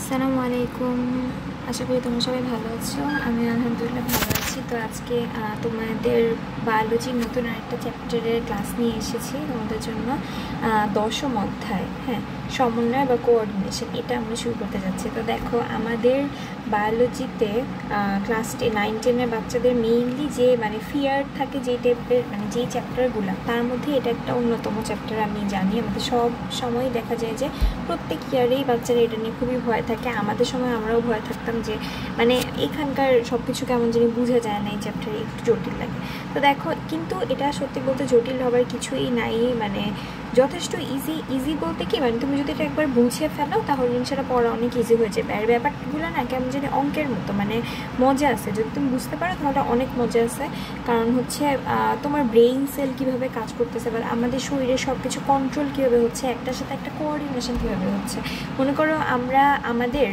আসসালামু আলাইকুম। আশা করি তোমরা সবাই ভালো আছো। আমি আলহামদুলিল্লাহ ভালো আছি। তো আজকে তোমাদের বায়োলজির নতুন আরেকটা চ্যাপ্টারের ক্লাস নিয়ে এসেছি তোমাদের জন্য। 10ম অধ্যায়, হ্যাঁ, সমন্বয় বা কোঅর্ডিনেশন, এটা আমরা শুরু করতে যাচ্ছি। তো দেখো, আমাদের বায়োলজিতে ক্লাস 9-10-এর বাচ্চাদের মেইনলি যে ফিয়ার থাকে, যেই টাইপের যেই চ্যাপ্টারগুলো, তার মধ্যে এটা একটা অন্যতম চ্যাপ্টার। আমি জানি আমাদের সব সময় দেখা যায় যে প্রত্যেক ইয়ারেই বাচ্চারা এটা নিয়ে খুবই ভয় থাকে। আমাদের সময় আমরাও ভয় থাকতাম যে এখানকার সব কিছু কেমন জানি বোঝা যায় না, এই চ্যাপ্টারে একটু জটিল লাগে। তো দেখো, কিন্তু এটা সত্যি বলতে জটিল হবার কিছুই নাই। যথেষ্ট ইজি বলতে কি, তুমি যদি এটা একবার বুঝে ফেলো তাহলে সেটা পড়া অনেক ইজি হয়ে যাবে। আর ব্যাপারগুলো না কেমন জানি অঙ্কের মতো, মজা আছে। যদি তুমি বুঝতে পারো তাহলে অনেক মজা আছে। কারণ হচ্ছে তোমার ব্রেইন সেল কীভাবে কাজ করতেছে বা আমাদের শরীরের সব কিছু কন্ট্রোল কীভাবে হচ্ছে, একটার সাথে একটা কোঅর্ডিনেশন কীভাবে হচ্ছে। মনে করো আমাদের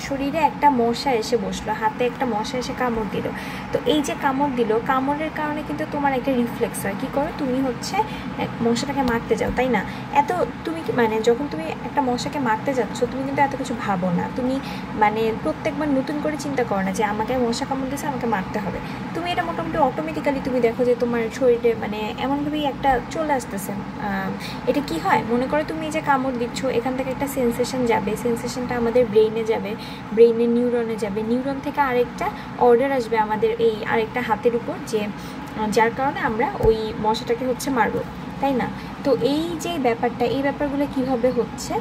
শরীরে একটা মশা এসে বসলো, হাতে একটা মশা এসে কামড় দিল। তো এই যে কামড় দিল, কামড়ের কারণে কিন্তু তোমার একটা রিফ্লেক্স হয়। কী করো, তুমি হচ্ছে মশাটাকে মারতে যাও, তাই না? তুমি যখন তুমি একটা মশাকে মারতে যাচ্ছ, তুমি কিন্তু এত কিছু ভাবো না। তুমি প্রত্যেকবার নতুন করে চিন্তা করো না যে আমাকে মশা কামড় দিয়েছে, আমাকে মারতে হবে। তুমি এটা মোটামুটি অটোমেটিক্যালি তুমি দেখো যে তোমার শরীরে এমনভাবেই একটা চলে আসতেছে। এটা কি হয়, মনে করো তুমি এই যে কামড় দিচ্ছ, এখান থেকে একটা সেন্সেশন যাবে, সেন্সেশনটা আমাদের ব্রেইনে যাবে, ব্রেইনের নিউরনে যাবে, নিউরন থেকে আরেকটা অর্ডার আসবে আমাদের এই আরেকটা হাতের উপর, যে যার কারণে আমরা ওই মশাটাকে হচ্ছে মারবো, তাই না? তো এই যে ব্যাপারটা, এই ব্যাপারগুলো কিভাবে হচ্ছে,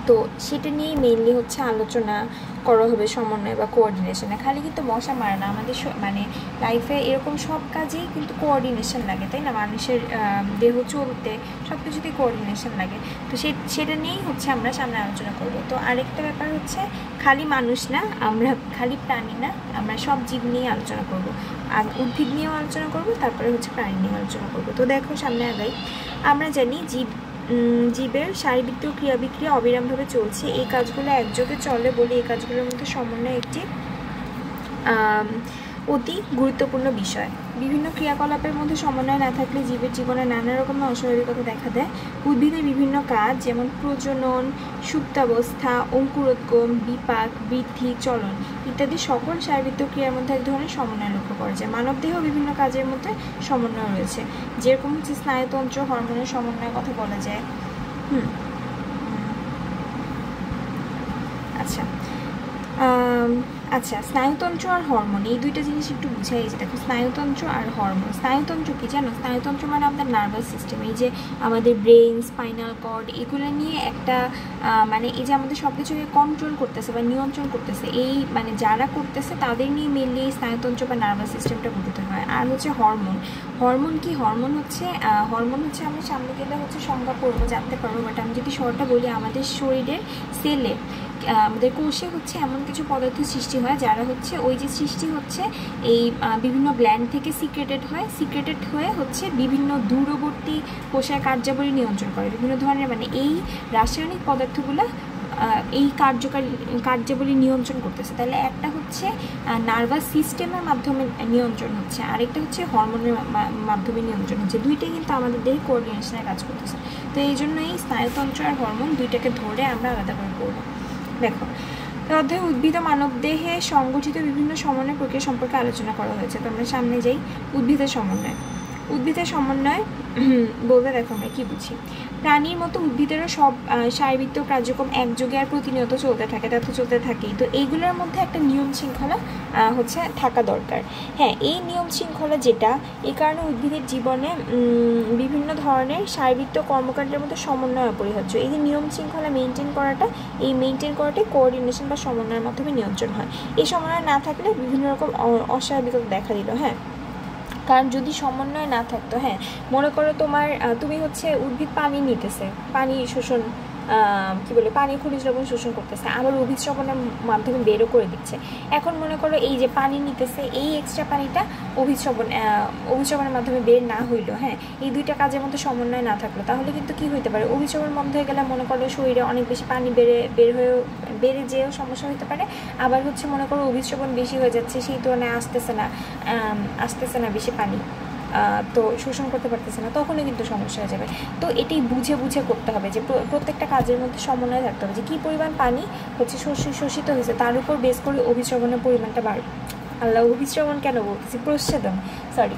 তো সেটা নিয়েই মেইনলি হচ্ছে আলোচনা করা হবে সমন্বয় বা কোঅর্ডিনেশনে। খালি কিন্তু মশা মারে না, আমাদের লাইফে এরকম সব কাজেই কিন্তু কোঅর্ডিনেশন লাগে, তাই না? মানুষের দেহ চলতে সব কিছুতেই কোঅর্ডিনেশন লাগে। তো সেটা নিয়েই হচ্ছে আমরা সামনে আলোচনা করব। তো আরেকটা ব্যাপার হচ্ছে, খালি মানুষ না, আমরা খালি প্রাণী না, আমরা সব জীব নিয়ে আলোচনা করব। আর উদ্ভিদ নিয়েও আলোচনা করব, তারপরে হচ্ছে প্রাণী নিয়ে আলোচনা করব। তো দেখো, সামনে আগাই। আমরা জানি জীবের শারীরবৃত্তীয় ক্রিয়া বিক্রিয়া অবিরামভাবে চলছে। এই কাজগুলো একযোগে চলে বলে এই কাজগুলোর মধ্যে সমন্বয় একটি অতি গুরুত্বপূর্ণ বিষয়। বিভিন্ন ক্রিয়াকলাপের মধ্যে সমন্বয় না থাকলে জীবের জীবনে নানা রকমের অস্বাভাবিকতা দেখা দেয়। উদ্ভিদের বিভিন্ন কাজ, যেমন প্রজনন, সুপ্তাবস্থা, অঙ্কুরোদ্গম, বিপাক, বৃদ্ধি, চলন ইত্যাদি সকল শারীরবৃত্তীয় ক্রিয়ার মধ্যে এক ধরনের সমন্বয় লক্ষ্য করা যায়। মানবদেহ বিভিন্ন কাজের মধ্যে সমন্বয় রয়েছে, যেরকম হচ্ছে স্নায়ুতন্ত্র, হরমোনের সমন্বয়ের কথা বলা যায়। আচ্ছা, স্নায়ুতন্ত্র আর হরমোন, এই দুইটা জিনিস একটু বুঝাই। যে দেখো, স্নায়ুতন্ত্র আর হরমোন। স্নায়ুতন্ত্র কি জানো? স্নায়ুতন্ত্র আমাদের নার্ভাস সিস্টেম, এই যে আমাদের ব্রেইন, স্পাইনাল কর্ড, এগুলো নিয়ে একটা এই যে আমাদের সব কিছুকে কন্ট্রোল করতেছে বা নিয়ন্ত্রণ করতেছে, এই যারা করতেছে তাদের নিয়ে মেনলি এই স্নায়ুতন্ত্র বা নার্ভাস সিস্টেমটা গঠিত হয়। আর হচ্ছে হরমোন। হরমোন কি? হরমোন হচ্ছে আমরা সামনে গেলে হচ্ছে সংজ্ঞা করবো, জানতে পারবো। বাট আমি যদি শর্টটা বলি, আমাদের শরীরের সেলে, আমাদের কোষে হচ্ছে এমন কিছু পদার্থ সৃষ্টি হয় যারা হচ্ছে ওই যে সৃষ্টি হচ্ছে এই বিভিন্ন গ্ল্যান্ড থেকে সিক্রেটেড হয়ে হচ্ছে বিভিন্ন দূরবর্তী কোষের কার্যাবলী নিয়ন্ত্রণ করে। বিভিন্ন ধরনের এই রাসায়নিক পদার্থগুলো এই কার্যাবলী নিয়ন্ত্রণ করতেছে। তাহলে একটা হচ্ছে নার্ভাস সিস্টেমের মাধ্যমে নিয়ন্ত্রণ হচ্ছে, আরেকটা হচ্ছে হরমোনের মাধ্যমে নিয়ন্ত্রণ হচ্ছে। দুইটাই কিন্তু আমাদের দেহে কোঅর্ডিনেশনের কাজ করতেছে। তো এই জন্য এই স্নায়ুতন্ত্র আর হরমোন দুইটাকে ধরে আমরা আলাদা করে পড়বো। দেখো, অধ্যায়ে উদ্ভিদ ও মানবদেহে সংগঠিত বিভিন্ন সমন্বয় প্রক্রিয়া সম্পর্কে আলোচনা করা হয়েছে। তো আমরা সামনে যাই। উদ্ভিদের সমন্বয় বলতে দেখো আমরা কি বুঝি। প্রাণীর মতো উদ্ভিদেরও সব শারীরবৃত্তীয় কার্যক্রম একযোগে আর প্রতিনিয়ত চলতে থাকে, তা তো চলতে থাকেই। তো এইগুলোর মধ্যে একটা নিয়ম শৃঙ্খলা হচ্ছে থাকা দরকার। হ্যাঁ, এই নিয়ম শৃঙ্খলা যেটা, এই কারণে উদ্ভিদের জীবনে বিভিন্ন ধরনের শারীরবৃত্তীয় কর্মকাণ্ডের মধ্যে সমন্বয় অপরিহার্য। এই যে নিয়ম শৃঙ্খলা মেনটেন করাটাই কোঅর্ডিনেশন বা সমন্বয়ের মাধ্যমে নিয়ন্ত্রণ হয়। এই সমন্বয় না থাকলে বিভিন্ন রকম অস্বাভাবিকতা দেখা দিল। হ্যাঁ, কারণ যদি সমন্বয় না থাকতো, হ্যাঁ, মনে করো তুমি হচ্ছে উদ্ভিদ পানি নিতেছে, পানি শোষণ পানি খনিজ লবণ শোষণ করতেছে, আবার অভিস্রবণের মাধ্যমে বেরও করে দিচ্ছে। এখন মনে করো এই যে পানি নিতেছে, এই এক্সট্রা পানিটা অভিস্রবণের মাধ্যমে বের না হইলো, হ্যাঁ, এই দুইটা কাজের মধ্যে সমন্বয় না থাকলো, তাহলে কিন্তু কি হইতে পারে, অভিস্রবণ বন্ধ হয়ে গেলে মনে করো শরীরে অনেক বেশি পানি বেড়ে যেও সমস্যা হতে পারে। আবার হচ্ছে মনে করো অভিস্রবণ বেশি হয়ে যাচ্ছে, সেই তুলনায় আসতেছে না বেশি পানি, তো শোষণ করতে পারতেছে না, তখনই কিন্তু সমস্যা হয়ে যাবে। তো এটাই বুঝে বুঝে করতে হবে যে প্রত্যেকটা কাজের মধ্যে সমন্বয় থাকতে হবে যে কী পরিমাণ পানি হচ্ছে শোষিত হয়েছে, তার উপর বেস করে অভিস্রবণের পরিমাণটা বাড়বে। আল্লাহ, অভিস্রবণ কেন বলতেছি, প্রস্বেদন, সরি,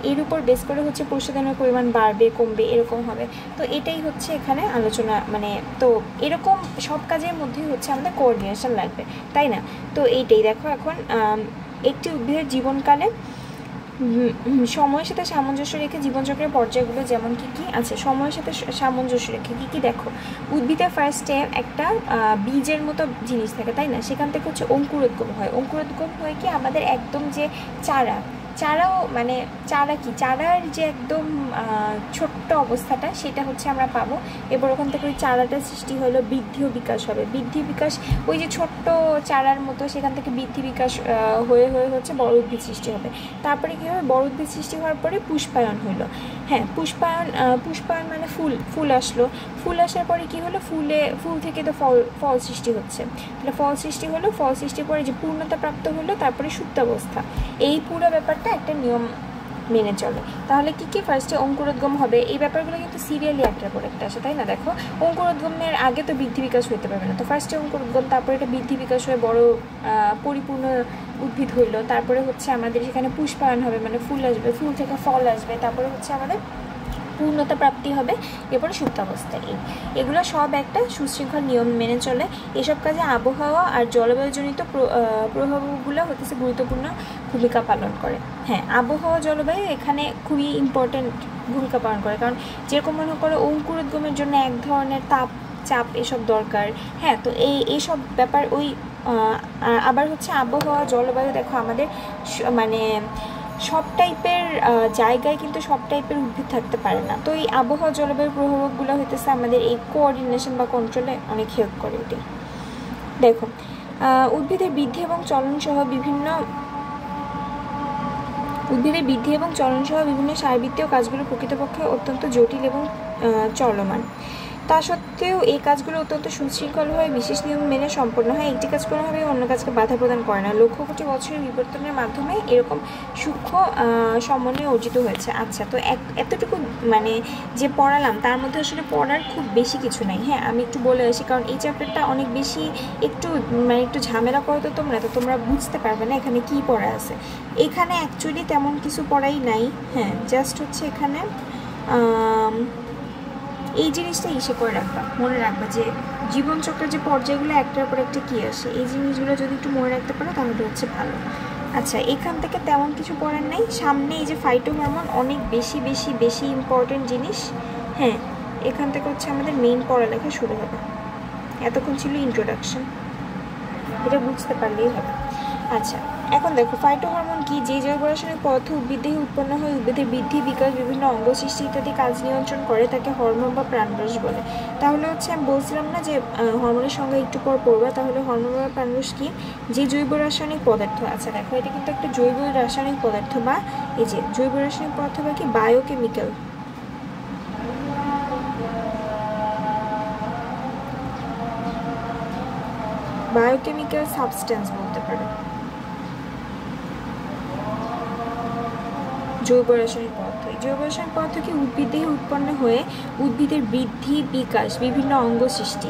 এর উপর বেস করে হচ্ছে প্রস্বেদনের পরিমাণ বাড়বে কমবে এরকম হবে। তো এটাই হচ্ছে এখানে আলোচনা, মানে তো এরকম সব কাজের মধ্যেই হচ্ছে আমাদের কোঅর্ডিনেশন লাগবে, তাই না? তো এইটাই দেখো, এখন একটি উদ্ভিদের জীবনকালে সময়ের সাথে সামঞ্জস্য রেখে জীবনচক্রের পর্যায়গুলো যেমন কী কী আছে, সময়ের সাথে সামঞ্জস্য রেখে কী কী দেখো, উদ্ভিদের ফার্স্টে একটা বীজের মতো জিনিস থাকে, তাই না? সেখান থেকে হচ্ছে অঙ্কুরোদ্গম হয়। অঙ্কুরোদ্গম হয়ে কি আমাদের একদম যে চারাও, মানে চারা কি, চারার যে একদম ছোট্ট অবস্থাটা সেটা হচ্ছে আমরা পাবো। এবার ওখান থেকে ওই চারাটা সৃষ্টি হলো, বৃদ্ধি ও বিকাশ হবে। বৃদ্ধি বিকাশ, ওই যে ছোট্ট চারার মতো সেখান থেকে বৃদ্ধি বিকাশ হয়ে হয়ে হচ্ছে বড় উদ্ভিদ সৃষ্টি হবে। তারপরে কী হবে, বড় উদ্ভিদ সৃষ্টি হওয়ার পরে পুষ্পায়ন হলো। হ্যাঁ, পুষ্পায়ন মানে ফুল আসলো। ফুল আসার পরে কী হলো, ফুল থেকে তো ফল সৃষ্টি হচ্ছে। তাহলে ফল সৃষ্টি হলো, ফল সৃষ্টির পরে যে পূর্ণতা প্রাপ্ত হলো, তারপরে সুপ্তাবস্থা। এই পুরো ব্যাপারটা একটা নিয়ম মেনে চলে। তাহলে কী কী, ফার্স্টে অঙ্কুরোদ্গম হবে। এই ব্যাপারগুলো কিন্তু সিরিয়ালি একটার পর একটা আসে, তাই না? দেখো, অঙ্কুরোদ্গমের আগে তো বৃদ্ধি বিকাশ হইতে পারবে না, তো ফার্স্টে অঙ্কুরোদ্গম, তারপরে এটা বৃদ্ধি বিকাশ হয়ে বড় পরিপূর্ণ উদ্ভিদ হইলো। তারপরে হচ্ছে আমাদের সেখানে পুষ্পায়ন হবে, মানে ফুল আসবে, ফুল থেকে ফল আসবে, তারপরে হচ্ছে আমাদের পূর্ণতা প্রাপ্তি হবে, এরপরে সুপ্তাবস্থা। এগুলো সব একটা সুশৃঙ্খল নিয়ম মেনে চলে। এসব কাজে আবহাওয়া আর জলবায়ুজনিত প্রভাবগুলো হতেছে গুরুত্বপূর্ণ ভূমিকা পালন করে। হ্যাঁ, আবহাওয়া জলবায়ু এখানে খুবই ইম্পর্টেন্ট ভূমিকা পালন করে, কারণ যেরকম মনে করো অঙ্কুরোদ্গমের জন্য এক ধরনের চাপ এসব দরকার। হ্যাঁ, তো এইসব ব্যাপার ওই আবার হচ্ছে আবহাওয়া জলবায়ু, দেখো আমাদের মানে সব টাইপের জায়গায় কিন্তু সব টাইপের উদ্ভিদ থাকতে পারে না। তো এই আবহাওয়া জলবায়ুর প্রভাবগুলো হইতেছে আমাদের এই কোঅর্ডিনেশন বা কন্ট্রোলে অনেক হেল্প করে। এটাই দেখো, উদ্ভিদের বৃদ্ধি এবং চলন সহ বিভিন্ন শারীরবৃত্তীয় কাজগুলো প্রকৃতপক্ষে অত্যন্ত জটিল এবং চলমান। তা সত্ত্বেও এই কাজগুলো অত্যন্ত সুশৃঙ্খলভাবে বিশেষ নিয়ম মেনে সম্পন্ন হয়। একটি কাজ কোনোভাবেই অন্য কাজকে বাধা প্রদান করে না। লক্ষ কোটি বছরের বিবর্তনের মাধ্যমে এরকম সূক্ষ্ম সমন্বয় অর্জিত হয়েছে। আচ্ছা, তো এতটুকু মানে যে পড়ালাম তার মধ্যে আসলে পড়ার খুব বেশি কিছু নাই। হ্যাঁ, আমি একটু বলে আসি, কারণ এই চ্যাপ্টারটা অনেক বেশি একটু ঝামেলা করো তো তোমরা বুঝতে পারবে না এখানে কি পড়া আছে। এখানে অ্যাকচুয়ালি তেমন কিছু পড়াই নাই। হ্যাঁ, জাস্ট হচ্ছে এখানে এই জিনিসটা করে রাখবা, মনে রাখবা যে জীবনচক্রের যে পর্যায়গুলো একটার পর একটা কী আসে, এই জিনিসগুলো যদি একটু মনে রাখতে পারো তাহলে হচ্ছে ভালো। আচ্ছা, এখান থেকে তেমন কিছু পড়ার নেই। সামনে এই যে ফাইটোহরমোন অনেক বেশি বেশি বেশি ইম্পর্টেন্ট জিনিস। হ্যাঁ, এখান থেকে হচ্ছে আমাদের মেইন পড়ালেখা শুরু হবে। এতক্ষণ ছিল ইন্ট্রোডাকশন, এটা বুঝতে পারলেই হবে। আচ্ছা, এখন দেখো ফাইটোহরমোন কি, যে জৈব রাসায়নিক পদার্থ উদ্ভিদ দেহে উৎপন্ন হয়, উদ্ভিদের বৃদ্ধি বিকাশ বিভিন্ন অঙ্গ সৃষ্টি ইত্যাদি কাজ নিয়ন্ত্রণ করে, তাকে হরমোন বা প্রাণরস বলে। তাহলে হচ্ছে আমি বলছিলাম না যে হরমোনের সঙ্গে একটু পর পড়বা, তাহলে হরমোন বা প্রাণরস কি, যে জৈব রাসায়নিক পদার্থ। আচ্ছা দেখো, এটা কিন্তু একটা জৈব রাসায়নিক পদার্থ, বা এই যে জৈব রাসায়নিক পদার্থ বা কি বায়োকেমিক্যাল সাবস্টেন্স বলতে পারো। জৈব রাসায়নিক পদার্থ, এই জৈব রাসায়নিক পদার্থ কি উদ্ভিদ দেহে উৎপন্ন হয়ে উদ্ভিদের বৃদ্ধি বিকাশ বিভিন্ন অঙ্গ সৃষ্টি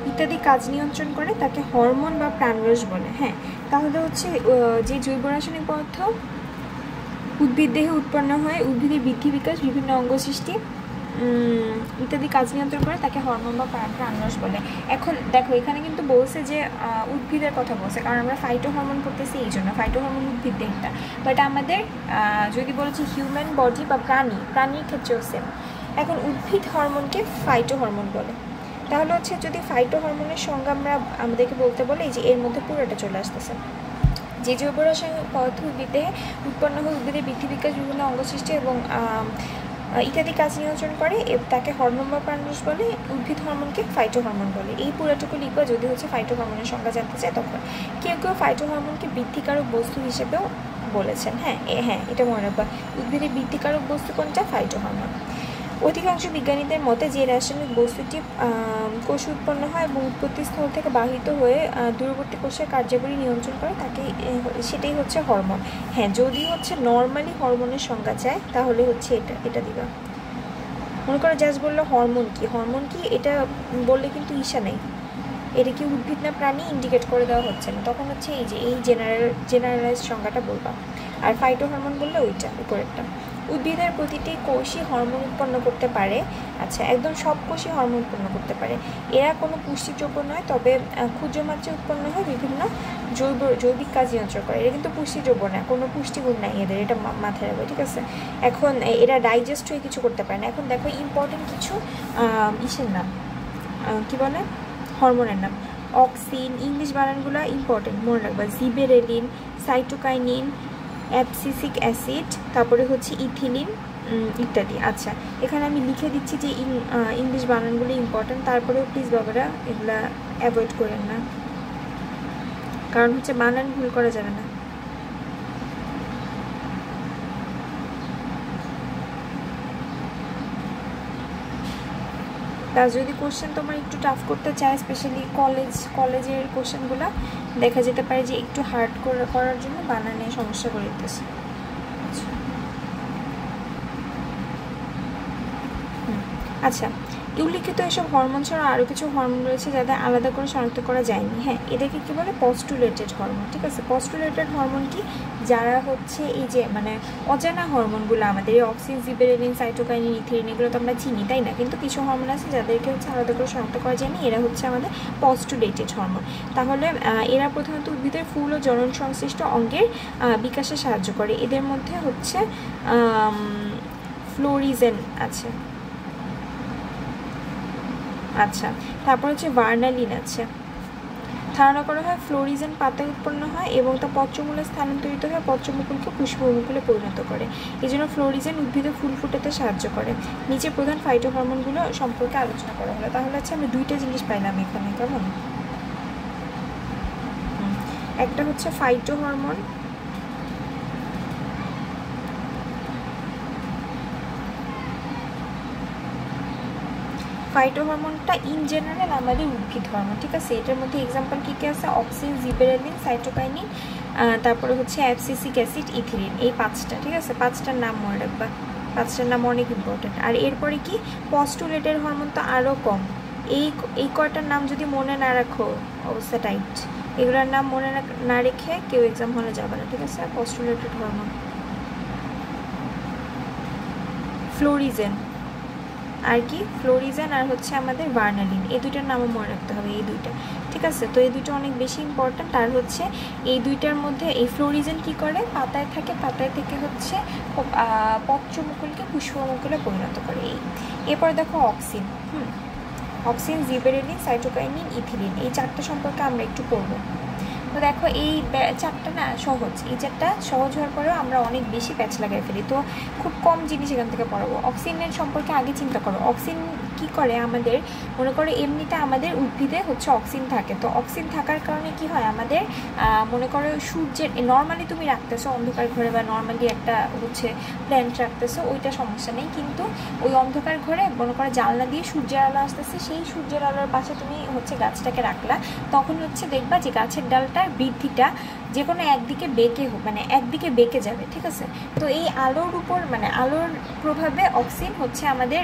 ইত্যাদি কাজ নিয়ন্ত্রণ করে, তাকে হরমোন বা প্রাণরস বলে। হ্যাঁ, তাহলে হচ্ছে যে জৈব রাসায়নিক পদার্থ উদ্ভিদ দেহে উৎপন্ন হয়ে উদ্ভিদের বৃদ্ধি বিকাশ বিভিন্ন অঙ্গ সৃষ্টি ইত্যাদি কাজ নিয়ন্ত্রণ করে, তাকে হরমোন বা প্রাণরস বলে। এখন দেখো, এখানে কিন্তু বলছে যে উদ্ভিদের কথা বলছে, কারণ আমরা ফাইটোহরমোন পড়তেছি এই জন্য, ফাইটোহরমোন উদ্ভিদ দেহটা, বাট আমাদের যদি বলছি হিউম্যান বডি বা প্রাণীর ক্ষেত্রেও সেম। এখন উদ্ভিদ হরমোনকে ফাইটোহরমোন বলে। তাহলে হচ্ছে যদি ফাইটোহরমোনের সংজ্ঞা আমাদেরকে বলতে বলে, যে এর মধ্যে পুরোটা চলে আসতেছে, যে জৈব রাসায়নিক পদার্থ উদ্ভিদ দেহে উৎপন্ন হয়ে উদ্ভিদের বৃদ্ধি বিকাশ বিভিন্ন অঙ্গ সৃষ্টি এবং ইত্যাদি কাজ নিয়ন্ত্রণ করে, তাকে হরমোন বা প্রাণরস বলে। উদ্ভিদ হরমোনকে ফাইটোহরমোন বলে। এই পুরোটুকু লিখবা যদি হচ্ছে ফাইটোহরমোনের সংজ্ঞা জানতে চায় তখন। কেউ ফাইটোহরমোনকে বৃদ্ধিকারক বস্তু হিসেবেও বলেছেন। হ্যাঁ, এটা মনে রাখবা, উদ্ভিদের বৃদ্ধিকারক বস্তু কোনটা, ফাইটোহরমোন। অধিকাংশ বিজ্ঞানীদের মতে যে রাসায়নিক বস্তুটি কোষে উৎপন্ন হয় এবং উৎপত্তিস্থল থেকে বাহিত হয়ে দূরবর্তী কোষের কার্যাবলী নিয়ন্ত্রণ করে তাকে সেটাই হচ্ছে হরমোন। হ্যাঁ, যদি হচ্ছে নর্মালি হরমোনের সংজ্ঞা চায় তাহলে হচ্ছে এটা দিবা। মনে করো জাস্ট বললো হরমোন কি এটা বললে কিন্তু ইসা নেই, এটা কি উদ্ভিদ না প্রাণী ইন্ডিকেট করে দেওয়া হচ্ছে না, তখন হচ্ছে এই যে এই জেনারেলাইজ সংজ্ঞাটা বলবা। আর ফাইটো হরমোন বললে ওইটা উপরেরটা। উদ্ভিদের প্রতিটি কোষই হরমোন উৎপন্ন করতে পারে। আচ্ছা, একদম সব কোষই হরমোন উৎপন্ন করতে পারে। এরা কোনো পুষ্টিযোগ্য নয়, তবে ক্ষুদ্র মাত্রায় উৎপন্ন হয় বিভিন্ন জৈবিক কাজ নিয়ন্ত্রণ করে। এরা কিন্তু পুষ্টিযোগ্য না, কোনো পুষ্টিগুণ নাই এদের, এটা মাথায় রাখবে, ঠিক আছে। এখন এরা ডাইজেস্ট হয়ে কিছু করতে পারে না। এখন দেখো ইম্পর্টেন্ট কিছু ইসের নাম, কী বলে, হরমোনের নাম। অক্সিন, ইংলিশ বানানগুলো ইম্পর্টেন্ট মনে রাখবা। জিবেরেলিন, সাইটোকাইনিন, অ্যাবসিসিক অ্যাসিড, তারপরে হচ্ছে ইথিলিন ইত্যাদি। আচ্ছা, এখানে আমি লিখে দিচ্ছি যে ইংলিশ বানানগুলো ইম্পর্টেন্ট, তারপরেও প্লিজ বাবারা এগুলা অ্যাভয়েড করেন না, কারণ হচ্ছে বানান ভুল করা যাবে না। প্লাস যদি কোশ্চেন তোমার একটু টাফ করতে চায়, স্পেশালি কলেজের কোশ্চেনগুলো দেখা যেতে পারে যে একটু হার্ড করার জন্য বানানে সমস্যা করে দিতেছে। আচ্ছা, উল্লিখিত এসব হরমোন ছাড়া আরও কিছু হরমোন রয়েছে যাদের আলাদা করে শনাক্ত করা যায়নি। হ্যাঁ, এটাকে কী বলে, পস্টুলেটেড হরমোন, ঠিক আছে। পস্টুলেটেড হরমোন কি, যারা হচ্ছে এই যে মানে অজানা হরমোনগুলো আমাদের এই অক্সিন, জিবেরেলিন, সাইটোকাইনিন, ইথিলিন এগুলো তো আমরা চিনি, তাই না, কিন্তু কিছু হরমোন আছে যাদেরকে হচ্ছে আলাদা করে শনাক্ত করা যায়নি, এরা হচ্ছে আমাদের পস্টুলেটেড হরমোন। তাহলে এরা প্রধানত উদ্ভিদের ফুল ও জনন সংশ্লিষ্ট অঙ্গের বিকাশে সাহায্য করে। এদের মধ্যে হচ্ছে ফ্লোরিজেন আছে। আচ্ছা, তারপর হচ্ছে ভার্নালিন আছে। ধারণা করা হয় ফ্লোরিজেন পাতায় উৎপন্ন হয় এবং তা পত্রমূলে স্থানান্তরিত হয়ে পত্রমুকুলকে পুষ্পমুকুলে পরিণত করে। এই জন্য ফ্লোরিজেন উদ্ভিদে ফুল ফুটাতে সাহায্য করে। নিচে প্রধান ফাইটো হরমোনগুলো সম্পর্কে আলোচনা করা হলো। তাহলে হচ্ছে আমি দুইটা জিনিস পাইলাম এখানে, কেমন, একটা হচ্ছে ফাইটো হরমোন, ফাইটো হরমোনটা ইন জেনারেল আমাদের উদ্ভিদ হরমোন, ঠিক আছে। এটার মধ্যে এক্সাম্পল কী কী আছে, অক্সিন, জিবেরেলিন, সাইটোকাইনিন, তারপরে হচ্ছে অ্যাবসিসিক অ্যাসিড, ইথিলিন, এই পাঁচটা, ঠিক আছে। পাঁচটার নাম মনে রাখবা, পাঁচটার নাম অনেক ইম্পর্টেন্ট। আর এরপরে কি, পস্টুলেটেড হরমোন তো আরও কম। এই কয়টার নাম যদি মনে না রাখো অবস্থা টাইট। এগুলোর নাম মনে না রেখে কেউ এক্সাম হলে যাবে না, ঠিক আছে। পস্টুলেটেড হরমোন ফ্লোরিজেন, আর কি ফ্লোরিজেন আর হচ্ছে আমাদের ভার্নালিন, এই দুইটার নামও মনে রাখতে হবে, এই দুইটা, ঠিক আছে। তো এই দুইটা অনেক বেশি ইম্পর্ট্যান্ট। আর হচ্ছে এই দুইটার মধ্যে এই ফ্লোরিজেন কি করে, পাতায় থাকে, পাতায় থেকে হচ্ছে পত্রমুকুলকে পুষ্পমুকুলে পরিণত করে। এরপর দেখো auxin, auxin, gibberellin, cytokinin, ethylene, এই চারটা সম্পর্কে আমরা একটু পড়বো। তো দেখো এই চারটা না সহজ, এই চারটা সহজ হওয়ার পরেও আমরা অনেক বেশি প্যাচ লাগাই ফেলি, তো খুব কম জিনিস এখান থেকে পড়াবো। অক্সিনের সম্পর্কে আগে চিন্তা করো, অক্সিন কি করে আমাদের, মনে করো এমনিতে আমাদের উদ্ভিদে হচ্ছে অক্সিন থাকে, তো অক্সিন থাকার কারণে কি হয় আমাদের, মনে করো সূর্যের নর্মালি তুমি রাখতেছো অন্ধকার ঘরে বা নর্মালি একটা হচ্ছে প্ল্যান্ট রাখতেছো, ওইটা সমস্যা নেই, কিন্তু ওই অন্ধকার ঘরে মনে করো জানলা দিয়ে সূর্যের আলো আসতেছে, সেই সূর্যের আলোর পাশে তুমি হচ্ছে গাছটাকে রাখলা, তখন হচ্ছে দেখবা যে গাছের ডালটার বৃদ্ধিটা যে কোনো একদিকে বেঁকে যাবে, ঠিক আছে। তো এই আলোর উপর মানে আলোর প্রভাবে অক্সিন হচ্ছে আমাদের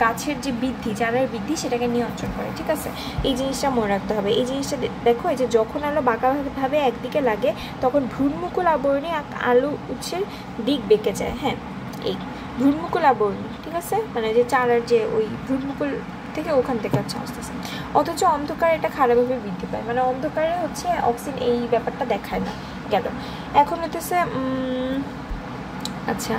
গাছের যে বৃদ্ধি, চারার বৃদ্ধি, সেটাকে নিয়ন্ত্রণ করে, ঠিক আছে। এই জিনিসটা মনে রাখতে হবে। এই জিনিসটা দেখো, এই যে যখন আলো বাঁকাভাবে একদিকে লাগে তখন ভ্রূণমুকুল আবরণী আলো উৎসের দিক বেঁকে যায়। হ্যাঁ, এই ভ্রূণমুকুল আবরণী, ঠিক আছে, মানে যে চারার যে ওই ভ্রূণমুকুল থেকে ওখান থেকে হচ্ছে আসতেছে। অথচ অন্ধকারে এটা খারাপভাবে বৃদ্ধি পায়, মানে অন্ধকারে হচ্ছে অক্সিন এই ব্যাপারটা দেখায় না। গেল, এখন হতেছে আচ্ছা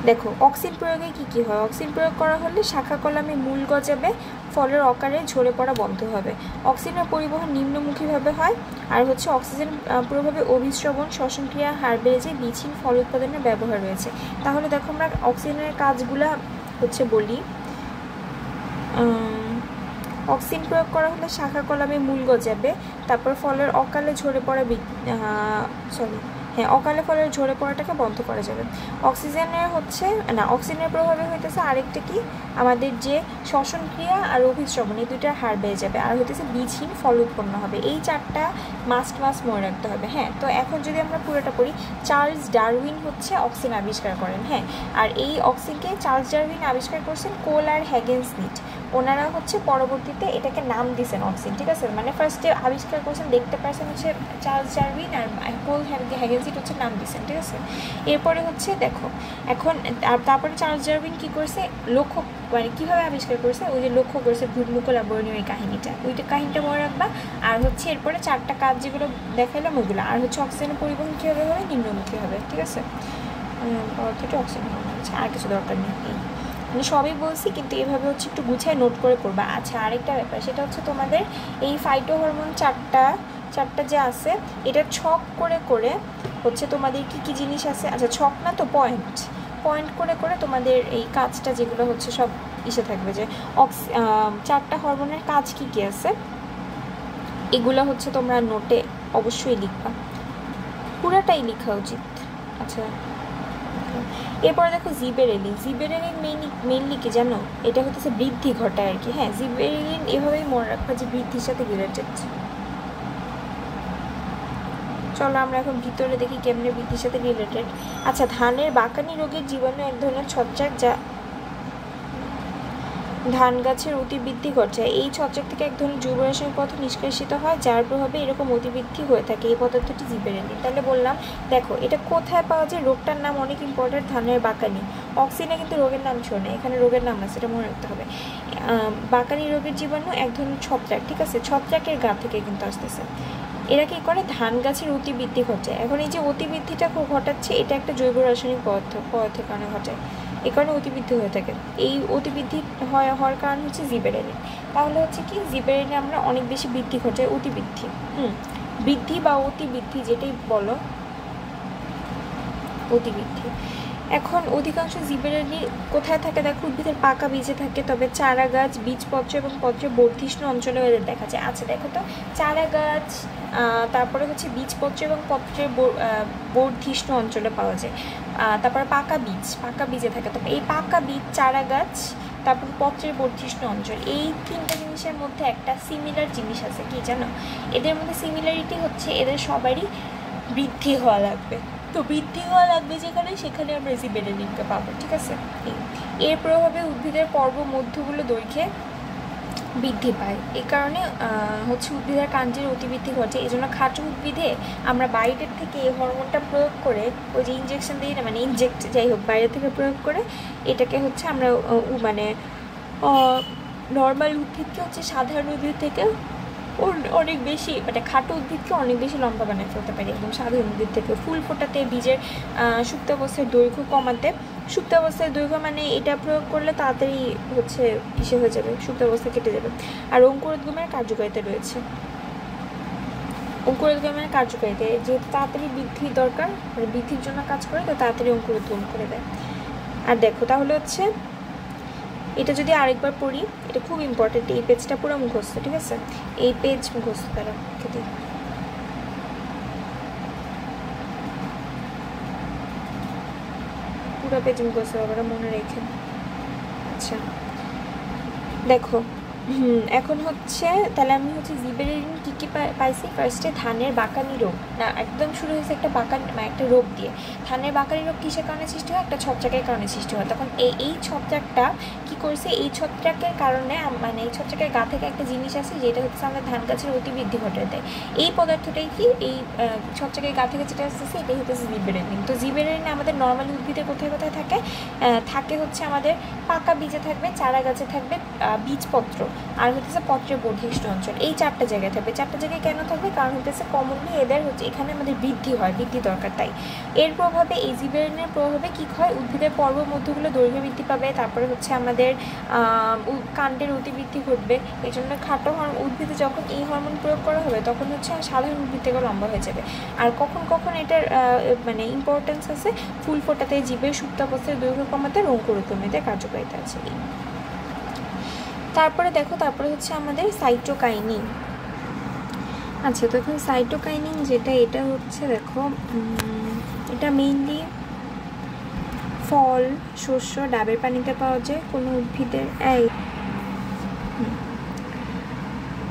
দেখো অক্সিন প্রয়োগে কি হয়। অক্সিন প্রয়োগ করা হলে শাখা কলামে মূল গজাবে, ফলের আকারে ঝরে পড়া বন্ধ হবে। অক্সিজেনের পরিবহন নিম্নমুখীভাবে হয়, আর হচ্ছে অক্সিজেন পুরোভাবে অভিস্রবণ, শ্বসন ক্রিয়ার হার বেড়ে যায়, বিচ্ছিন ফল উৎপাদনের ব্যবহার রয়েছে। তাহলে দেখো আমরা অক্সিজেনের কাজগুলা হচ্ছে বলি। অক্সিন প্রয়োগ করা হলে শাখা কলামে মূল গজাবে, তারপর ফলের অকালে ঝরে পড়া হ্যাঁ, অকালে ফলের ঝরে পড়াটাকে বন্ধ করা যাবে। অক্সিজেনের হচ্ছে না, অক্সিজেনের প্রভাবে হইতেছে আরেকটা কি, আমাদের যে শ্বসন ক্রিয়া আর অভিস্রবণ এই দুইটার হার বেড়ে যাবে, আর হইতেছে বীজহীন ফল উৎপন্ন হবে। এই চারটা মাস্ট মনে রাখতে হবে। হ্যাঁ, তো এখন যদি আমরা পুরোটা পড়ি, চার্লস ডারউইন হচ্ছে অক্সিজেন আবিষ্কার করেন। হ্যাঁ, আর এই অক্সিজেনকে চার্লস ডারউইন আবিষ্কার করছেন কোল আর হ্যাগেনস্মিথ। ওনারা হচ্ছে পরবর্তীতে এটাকে নাম দিয়েছেন অক্সিজেন, ঠিক আছে। মানে ফার্স্টে আবিষ্কার করছেন, দেখতে পাচ্ছেন হচ্ছে চার্লস ডারউইন, আর কোল হ্যাগেনস্মিথ হচ্ছে নাম দিয়েছেন, ঠিক আছে। এরপরে হচ্ছে দেখো এখন তারপরে চার্লস ডারউইন কী করছে, লক্ষ্য মানে কীভাবে আবিষ্কার করছে, ওই যে লক্ষ্য করছে ভূতমুকুল আবরণীয় এই কাহিনিটা, ওইটা কাহিনিটা মনে রাখবা। আর হচ্ছে এরপরে চারটা কাজ যেগুলো দেখাইলাম ওগুলো, আর হচ্ছে অক্সিজেনের পরিবহন কীভাবে হবে, নিম্নমুখী হবে, ঠিক আছে। পদার্থটি অক্সিজেন হচ্ছে, আর কিছু দরকার নেই, মানে সবই বলছি, কিন্তু এভাবে হচ্ছে একটু গুছিয়ে নোট করে করবা। আচ্ছা, আরেকটা ব্যাপার, সেটা হচ্ছে তোমাদের এই ফাইটো হরমোন চারটা যে আছে, এটা ছক করে করে হচ্ছে তোমাদের কি কি জিনিস আছে, আচ্ছা ছক না তো পয়েন্ট করে করে তোমাদের এই কাজটা যেগুলো হচ্ছে সব ইসে থাকবে, যে চারটা হরমোনের কাজ কি কি আছে, এগুলো হচ্ছে তোমরা নোটে অবশ্যই লিখবা, পুরাটাই লেখা উচিত। আচ্ছা, এরপরে দেখো জিবেরেলিন মেইনলি কি জানো, এটা হচ্ছে বৃদ্ধি ঘটায় আর কি। হ্যাঁ, জিবেরেলিন এভাবেই মনে রাখবা যে বৃদ্ধির সাথে রিলেটেড। চলো আমরা এখন ভিতরে দেখি কেমনে বৃদ্ধির সাথে রিলেটেড। আচ্ছা, ধানের বাকানি রোগের জীবাণু এক ধরনের ছত্রাক, যা ধান গাছের অতিবৃদ্ধি ঘটায়। এই ছত্রাক থেকে এক ধরনের জৈব রাসায়নিক পদার্থ নিষ্কাশিত হয়, যার প্রভাবে এরকম অতিবৃদ্ধি হয়ে থাকে। এই পদার্থটি জিবেরেলিন। তাহলে বললাম দেখো এটা কোথায় পাওয়া যায়, রোগটার নাম অনেক ইম্পর্টেন্ট, ধানের বাকানি। অক্সিজেনে কিন্তু রোগের নাম শোনে, এখানে রোগের নাম আছে, এটা মনে রাখতে হবে। বাকানি রোগের জীবাণু এক ধরনের ছত্রাক, ঠিক আছে, ছত্রাকের গা থেকে কিন্তু আসতেছে। এরা কী করে, ধান গাছের অতিবৃদ্ধি ঘটায়। এখন এই যে অতিবৃদ্ধিটা ঘটাচ্ছে, এটা একটা জৈব রাসায়নিক পদার্থের কারণে ঘটায়, এই কারণে অতিবৃদ্ধি হয়ে থাকে। এই অতিবৃদ্ধি হওয়ার কারণ হচ্ছে জিবেরেলিন। তাহলে হচ্ছে কি, জিবেরেলিনে আমরা অনেক বেশি বৃদ্ধি ঘটায়, অতিবৃদ্ধি। বৃদ্ধি বা অতিবৃদ্ধি যেটাই বলো, অতিবৃদ্ধি। এখন অধিকাংশ জিবেরেলিন কোথায় থাকে দেখো, উদ্ভিদের পাকা বীজে থাকে, তবে চারা গাছ, বীজপত্র এবং পত্রের বর্ধিষ্ণু অঞ্চলে এদের দেখা যায়। আচ্ছা দেখো তো, চারা গাছ, তারপরে হচ্ছে বীজপত্র এবং পত্রের বর্ধিষ্ণু অঞ্চলে পাওয়া যায়। তারপরে পাকা বীজে থাকে, তবে এই পাকা বীজ, চারা গাছ, তারপর পত্রের বর্ধিষ্ণু অঞ্চল, এই তিনটা জিনিসের মধ্যে একটা সিমিলার জিনিস আছে, কি জানো, এদের মধ্যে সিমিলারিটি হচ্ছে এদের সবারই বৃদ্ধি হওয়া লাগবে। তো বৃদ্ধি হওয়া লাগবে যেখানে, সেখানে আমরা জিবেরেলিনকে পাবো, ঠিক আছে। এর প্রভাবে উদ্ভিদের পর্ব মধ্যগুলো দৈর্ঘ্যে বৃদ্ধি পায়। এই কারণে হচ্ছে উদ্ভিদের কাণ্ডের অতিবৃদ্ধি ঘটে। এই জন্য খাটো উদ্ভিদে আমরা বাইরের থেকে এই হরমোনটা প্রয়োগ করে, ওই যে ইঞ্জেকশন দিই না, মানে যাই হোক, বাইরে থেকে প্রয়োগ করে এটাকে হচ্ছে আমরা মানে নর্মাল উদ্ভিদকে হচ্ছে সাধারণ উদ্ভিদ থেকে অনেক বেশি, মানে খাটো উদ্ভিদকে অনেক বেশি লম্বা বানিয়ে ফেলতে পারি একদম সাধারণ উদ্ভিদ থেকে। ফুল ফোটাতে, বীজের সুপ্তাবস্থার দৈর্ঘ্য কমাতে, সুপ্তাবস্থার দৈর্ঘ্য মানে এটা প্রয়োগ করলে তাড়াতাড়ি হচ্ছে কিসে হয়ে যাবে, সুপ্তাবস্থা কেটে যাবে। আর অঙ্কুরোদ্গমের কার্যকারিতা রয়েছে, অঙ্কুরোদ্গমের কার্যকারিতা যেহেতু তাড়াতাড়ি বৃদ্ধি দরকার, মানে বৃদ্ধির জন্য কাজ করে, তো তাড়াতাড়ি অঙ্কুরোদ্গম করে দেয়। আর দেখো তাহলে হচ্ছে এটা যদি আরেকবার পড়ি, এটা খুব ইম্পর্টেন্ট, এই পেজটা পুরো মুখস্থ, ঠিক আছে, এই পেজ মুখস্থ তারা খেতে পুরো পেজ মুখস্থ হবে, মনে রেখে। আচ্ছা দেখো, এখন হচ্ছে তাহলে আমি হচ্ছে জিবেরেলিন কী কী পাইছি। ফার্স্টে ধানের বাকানি রোগ, না একদম শুরু হয়েছে একটা একটা রোগ দিয়ে। ধানের বাকানি রোগ কিসের কারণে সৃষ্টি হয়, একটা ছত্রাকের কারণে সৃষ্টি হয়। তখন এই ছত্রাকটা কী করছে, এই ছত্রাকের কারণে, মানে এই ছত্রাকের গা থেকে একটা জিনিস আছে যেটা হচ্ছে আমাদের ধান গাছের অতিবৃদ্ধি ঘটায় দেয়। এই পদার্থটাই কি, এই ছত্রাকের গা থেকে যেটা আসতেছে এটাই হচ্ছে জিবেরেলিন। তো জিবেরেলিন আমাদের নর্মাল উদ্ভিদে কোথায় কোথায় থাকে হচ্ছে আমাদের পাকা বীজে থাকবে, চারা গাছে থাকবে, বীজপত্র, আর হচ্ছে পত্রের বর্ধিষ্ণু অঞ্চল, এই চারটা জায়গায় থাকবে। চারটা জায়গায় কেন থাকবে, কারণ হচ্ছে কমনলি এদের হচ্ছে এখানে আমাদের বৃদ্ধি হয়, বৃদ্ধি দরকার, তাই এর প্রভাবে, এই জিবেরেলিনের প্রভাবে কী হয়, উদ্ভিদের পর্ব মধ্যগুলো দৈর্ঘ্য বৃদ্ধি পাবে, তারপরে হচ্ছে আমাদের কাণ্ডের অতিবৃদ্ধি ঘটবে। এই জন্য খাটো উদ্ভিদে যখন এই হরমোন প্রয়োগ করা হবে, তখন হচ্ছে সাধারণ উদ্ভিদ থেকে লম্বা হয়ে যাবে। আর কখন কখন এটার মানে ইম্পর্টেন্স আছে, ফুল ফোটাতে, জীবের সুপ্তাবস্থার দৈর্ঘ্য কমাতে, অঙ্কুরোদ্গমে কার্যকারিতা আছে। তারপরে দেখো, তারপরে হচ্ছে আমাদের সাইটোকাইনিন। আচ্ছা, তো এখন সাইটোকাইনিন যেটা, এটা হচ্ছে দেখো এটা মেইনলি ফল, শস্য, ডাবের পানিতে পাওয়া যায় কোনো উদ্ভিদের।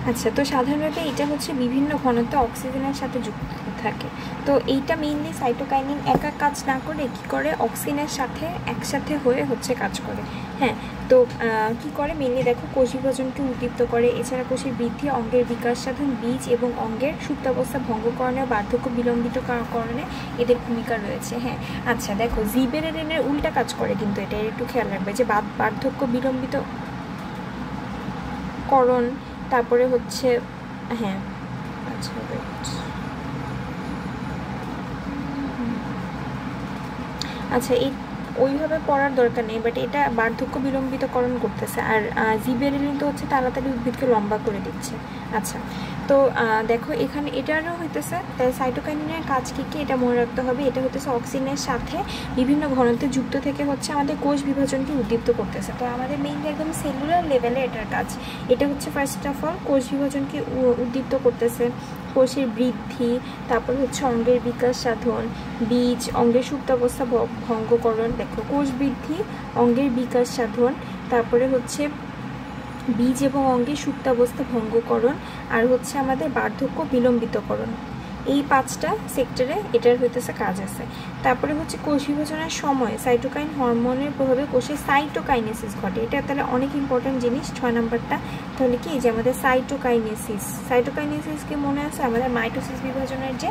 আচ্ছা, তো সাধারণত এটা হচ্ছে বিভিন্ন ঘনত্বে অক্সিজেনের সাথে যুক্ত থাকে। তো এইটা মেইনলি সাইটোকাইনিন একা কাজ না করে কি করে, অক্সিজেনের সাথে একসাথে হয়ে হচ্ছে কাজ করে। হ্যাঁ, তো কি করে মেইনলি দেখো, কোষ বিভাজনকে উদ্দীপ্ত করে, এছাড়া কোষের বৃদ্ধি, অঙ্গের বিকাশ সাধন, বীজ এবং অঙ্গের সুপ্তাবস্থা ভঙ্গকরণে, বার্ধক্য বিলম্বিত করণে এদের ভূমিকা রয়েছে। হ্যাঁ, আচ্ছা দেখো, জিবেরেলিনের উল্টা কাজ করে কিন্তু এটা একটু খেয়াল রাখবে, যে বার্ধক্য বিলম্বিত করণ, তারপরে হচ্ছে হ্যাঁ আচ্ছা আচ্ছা এই ওইভাবে পড়ার দরকার নেই, বাট এটা বার্ধক্য বিলম্বিতকরণ করতেছে। আর জিবেরেলিন তো হচ্ছে তাড়াতাড়ি উদ্ভিদকে লম্বা করে দিচ্ছে। আচ্ছা, তো দেখো এখানে এটারও হইতেছে সাইটোকাইনিনের কাজ কী কী এটা মনে রাখতে হবে। এটা হইতেছে অক্সিজেনের সাথে বিভিন্ন ঘনত্বে যুক্ত থেকে হচ্ছে আমাদের কোষ বিভাজনকে উদ্দীপ্ত করতেছে। তো আমাদের মেইনলি একদম সেলুলার লেভেলে এটার কাজ। এটা হচ্ছে ফার্স্ট অফ অল কোষ বিভাজনকে উদ্দীপ্ত করতেছে, কোষের বৃদ্ধি, তারপর হচ্ছে অঙ্গের বিকাশ সাধন, বীজ, অঙ্গের সুপ্তাবস্থা ভঙ্গকরণ। দেখো, কোষ বৃদ্ধি, অঙ্গের বিকাশ সাধন, তারপরে হচ্ছে বীজ এবং অঙ্গের সুপ্তাবস্থা ভঙ্গকরণ, আর হচ্ছে আমাদের বার্ধক্য বিলম্বিতকরণ। এই 5টা সেক্টরে এটার হইতেছে কাজ আছে। তারপরে হচ্ছে কোষ বিভাজনের সময় সাইটোকাইন হরমোনের প্রভাবে কোষে সাইটোকাইনেসিস ঘটে। এটা তাহলে অনেক ইম্পর্টেন্ট জিনিস। 6 নম্বরটা তাহলে কি, যে আমাদের সাইটোকাইনেসিসকে মনে আছে আমাদের মাইটোসিস বিভাজনের যে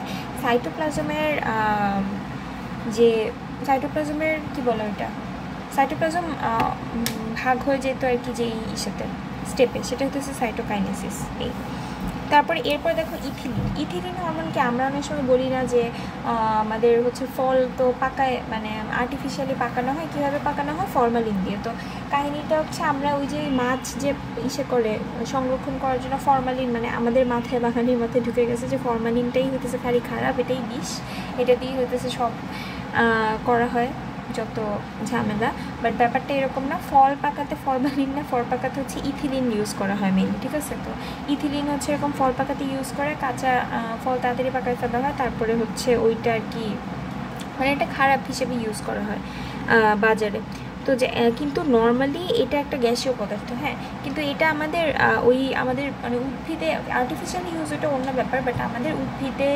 সাইটোপ্লাজমের কি বলো এটা, সাইটোপ্লাজম ভাগ হয়ে যেত আর কি, যে ইসাতে স্টেপে, সেটা হচ্ছে সাইটোকাইনেসিস। এই তারপরে এরপর দেখো ইথিলিন হরমোনকে আমরা অনেক সময় বলি না যে আমাদের হচ্ছে ফল তো পাকায়, মানে আর্টিফিশিয়ালি পাকানো হয়। কীভাবে পাকানো হয়? ফরমালিন দিয়ে। তো কাহিনিটা হচ্ছে আমরা ওই যে মাছ যে করে সংরক্ষণ করার জন্য ফরমালিন, মানে আমাদের মাথায় বাঙালির মাথায় ঢুকে গেছে যে ফরমালিনটাই হইতেছে খালি খারাপ, এটাই বিষ, এটা দিয়ে হইতেছে সব করা হয় যত ঝামেলা। বাট ব্যাপারটা এরকম না। ফল পাকাতে ফরমালিন না, ফল পাকাতে হচ্ছে ইথিলিন ইউজ করা হয় মেইনলি, ঠিক আছে? তো ইথিলিন হচ্ছে এরকম ফল পাকাতে ইউজ করে, কাঁচা ফল তাড়াতাড়ি পাকাতে ফেলা হয়, তারপরে হচ্ছে ওইটা আর কি, মানে এটা খারাপ হিসেবে ইউজ করা হয় বাজারে। তো যে কিন্তু নর্মালি এটা একটা গ্যাসীয় পদার্থ। হ্যাঁ, কিন্তু এটা আমাদের আমাদের মানে উদ্ভিদে আর্টিফিশিয়াল ইউজ, ওটা অন্য ব্যাপার। বাট আমাদের উদ্ভিদে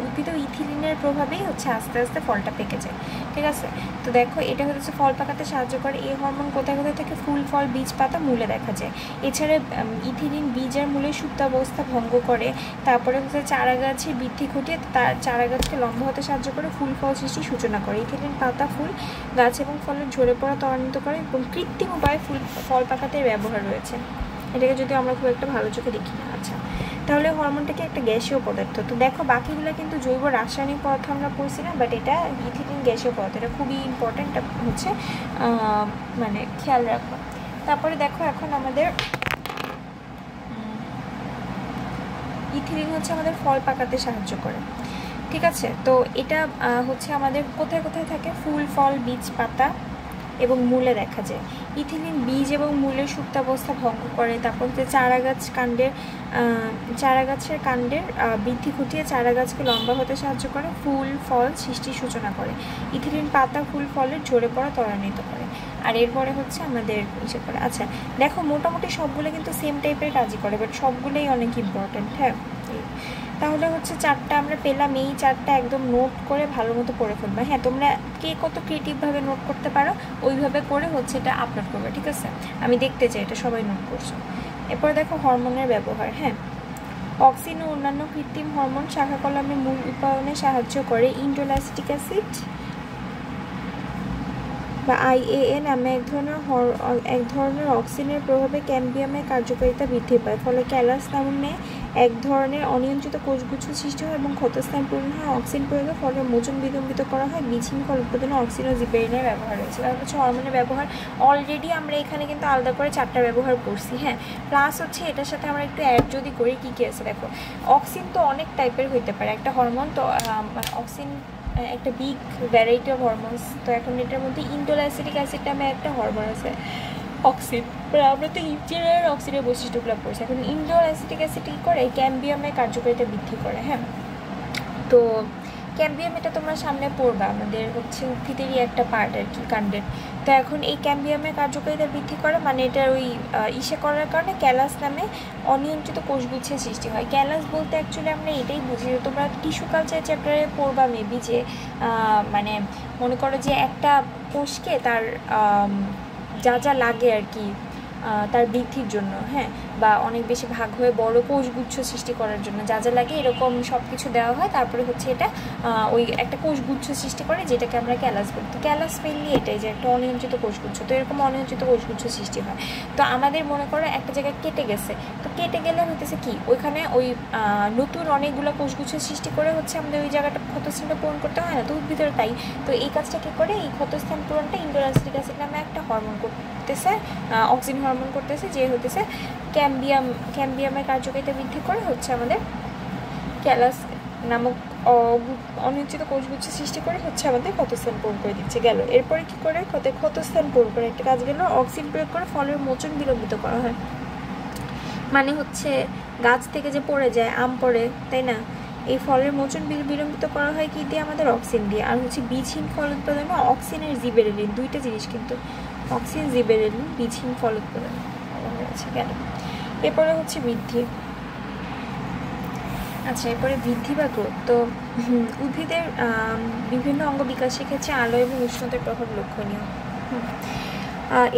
উদ্ভিদে ইথিলিনের প্রভাবেই হচ্ছে আস্তে আস্তে ফলটা পেকে যায়, ঠিক আছে? তো দেখো, এটা হচ্ছে ফল পাকাতে সাহায্য করে। এই হরমোন কোথায় কোথায় থেকে? ফুল, ফল, বীজ, পাতা, মূলে দেখা যায়। এছাড়া ইথিলিন বীজের মূলে সুপ্তাবস্থা ভঙ্গ করে, তারপরে হচ্ছে চারা গাছের বৃদ্ধি ঘটিয়ে তার চারা গাছকে লম্বা হতে সাহায্য করে, ফুল ফল সৃষ্টির সূচনা করে। ইথিলিন পাতা, ফুল, গাছ এবং ফলের ঝরে পড়া ত্বরান্বিত করে এবং কৃত্রিম উপায়ে ফল পাকাতে ব্যবহার রয়েছে। এটাকে যদি আমরা খুব একটা ভালো চোখে দেখি না। আচ্ছা, তাহলে হরমোনটাকে একটা গ্যাসীয় পদার্থ। তো দেখো, বাকিগুলো কিন্তু জৈব রাসায়নিক পদার্থ আমরা পড়ছি না, বাট এটা ইথিলিন গ্যাসীয় পদার্থ। এটা খুবই ইম্পর্টেন্ট হচ্ছে, মানে খেয়াল রাখবা। তারপরে দেখো, এখন আমাদের ইথিলিন হচ্ছে আমাদের ফল পাকাতে সাহায্য করে, ঠিক আছে? তো এটা হচ্ছে আমাদের কোথায় কোথায় থাকে? ফুল, ফল, বীজ, পাতা এবং মূলে দেখা যায়। ইথিলিন বীজ এবং মূলের সুপ্তাবস্থা ভঙ্গ করে, তারপর হচ্ছে চারা গাছের কাণ্ডের বৃদ্ধি ঘটিয়ে চারা গাছকে লম্বা হতে সাহায্য করে, ফুল ফল সৃষ্টির সূচনা করে। ইথিলিন পাতা, ফুল, ফলের ঝরে পড়া ত্বরান্বিত করে। আর এরপরে হচ্ছে আমাদের ইসে করে। আচ্ছা দেখো, মোটামুটি সবগুলো কিন্তু সেম টাইপের কাজই করে, বাট সবগুলোই অনেক ইম্পর্টেন্ট। হ্যাঁ, তাহলে হচ্ছে 4টা আমরা পেলাম। এই 4টা একদম নোট করে ভালো মতো পড়ে ফেলবে। হ্যাঁ, তোমরা কে কত ক্রিয়েটিভভাবে নোট করতে পারো ওইভাবে করে হচ্ছে এটা আপলোড করবে, ঠিক আছে? আমি দেখতে চাই এটা সবাই নোট করছো। এরপর দেখো হরমোনের ব্যবহার। হ্যাঁ, অক্সিন ও অন্যান্য কৃত্রিম হরমোন শাখা কলমের মূল উৎপাদনে সাহায্য করে। ইন্ডোলাস্টিক অ্যাসিড বা IAA নামে এক ধরনের অক্সিনের প্রভাবে ক্যাম্বিয়ামের কার্যকারিতা বৃদ্ধি পায়। ফলে ক্যালাস নামে এক ধরনের অনিয়ন্ত্রিত কোষগুচ্ছ সৃষ্টি হয় এবং ক্ষতস্থান পূরণ হয়। অক্সিন প্রয়োগে ফলে মোচন বিলম্বিত করা হয়। বীজহীন ফল উৎপাদনে অক্সিন ও জিবেরিনের ব্যবহার রয়েছে। তাহলে হচ্ছে হরমোনের ব্যবহার অলরেডি আমরা এখানে কিন্তু আলাদা করে 4টা ব্যবহার করছি। হ্যাঁ, প্লাস হচ্ছে এটার সাথে আমরা একটু অ্যাড যদি করি, কী কী আছে দেখো। অক্সিন তো অনেক টাইপের হইতে পারে একটা হরমোন। তো মানে অক্সিন একটা বিগ ভ্যারাইটি অফ হরমোনস। তো এখন এটার মধ্যে ইন্ডোলাস্টিক অ্যাসিড নামে একটা হরমোন আছে অক্সিন। আমরা তো ইঞ্জিনিয়ার অক্সিনের বৈশিষ্ট্যগুলো পড়ছি। এখন ইন্ডোলাস্টিক অ্যাসিড কী করে? ক্যাম্বিয়ামের কার্যকারিতা বৃদ্ধি করে। হ্যাঁ, তো ক্যাম্বিয়াম এটা তোমরা সামনে পড়বা, আমাদের হচ্ছে উদ্ভিদেরই একটা পার্ট আর কি, কাণ্ডের। তো এখন এই ক্যাম্বিয়ামের কার্যকারিতা বৃদ্ধি করে, মানে এটার ওই ইসে করার কারণে ক্যালাস নামে অনিয়ন্ত্রিত কোষগুচ্ছের সৃষ্টি হয়। ক্যালাস বলতে অ্যাকচুয়ালি আমরা এটাই বুঝি, তোমরা টিস্যু কালচার চ্যাপ্টারে পড়বা মেবি, যে মানে মনে করো যে একটা কোষকে তার যা যা লাগে আর কি তার বৃদ্ধির জন্য, হ্যাঁ, বা অনেক বেশি ভাগ হয়ে বড় কোষগুচ্ছ সৃষ্টি করার জন্য যা যা লাগে এরকম সব কিছু দেওয়া হয়, তারপরে হচ্ছে এটা ওই একটা কোষগুচ্ছ সৃষ্টি করে, যেটাকে আমরা ক্যালাস বলি। তো ক্যালাস মেনলি এটাই, যে একটা অনিয়ন্ত্রিত কোষগুচ্ছ। তো এরকম অনিয়ন্ত্রিত কোষগুচ্ছ সৃষ্টি হয়। তো আমাদের মনে করো একটা জায়গায় কেটে গেছে, তো কেটে গেলে হইতেছে কি, ওইখানে ওই নতুন অনেকগুলো কোষগুচ্ছ সৃষ্টি করে হচ্ছে আমাদের ওই জায়গাটা ক্ষতস্থানটা পূরণ করতে হয় না, তো উদ্ভিদের তাই। তো এই কাজটা কী করে, এই ক্ষতস্থান পূরণটা ইন্ডোরাসিটিক অ্যাসিড নামে একটা হরমোন করতেছে, অক্সিন হরমোন করতেছে, যে হতেছে ক্যাম্বিয়ামের কার্যকারিতা বৃদ্ধি করে হচ্ছে আমাদের ক্যালাস নামক অনিয়ন্ত্রিত কোষগুচ্ছ সৃষ্টি করে হচ্ছে আমাদের ক্ষতস্থান পূরণ করে দিচ্ছে। গেল এরপরে কি করে, ক্ষতস্থান পূরণ করে একটা কাজ গেল, অক্সিন প্রয়োগ করে ফলের মোচন বিলম্বিত করা হয়। মানে হচ্ছে গাছ থেকে যে পড়ে যায়, আম পড়ে, তাই না, এই ফলের মোচন বিলম্বিত করা হয় কি দিয়ে, আমাদের অক্সিন দিয়ে। আর হচ্ছে বীজহীন ফল উৎপাদনে অক্সিনের জিবেরেলিন, দুইটা জিনিস কিন্তু, অক্সিন জিবেরেলিন, বীজহীন ফল উৎপাদন হয়েছে। গেল এরপরে হচ্ছে বৃদ্ধি। আচ্ছা, এরপরে বৃদ্ধি বা গ্রোথ। তো উদ্ভিদের বিভিন্ন অঙ্গ বিকাশের ক্ষেত্রে আলো এবং উষ্ণতার প্রভাব লক্ষণীয়।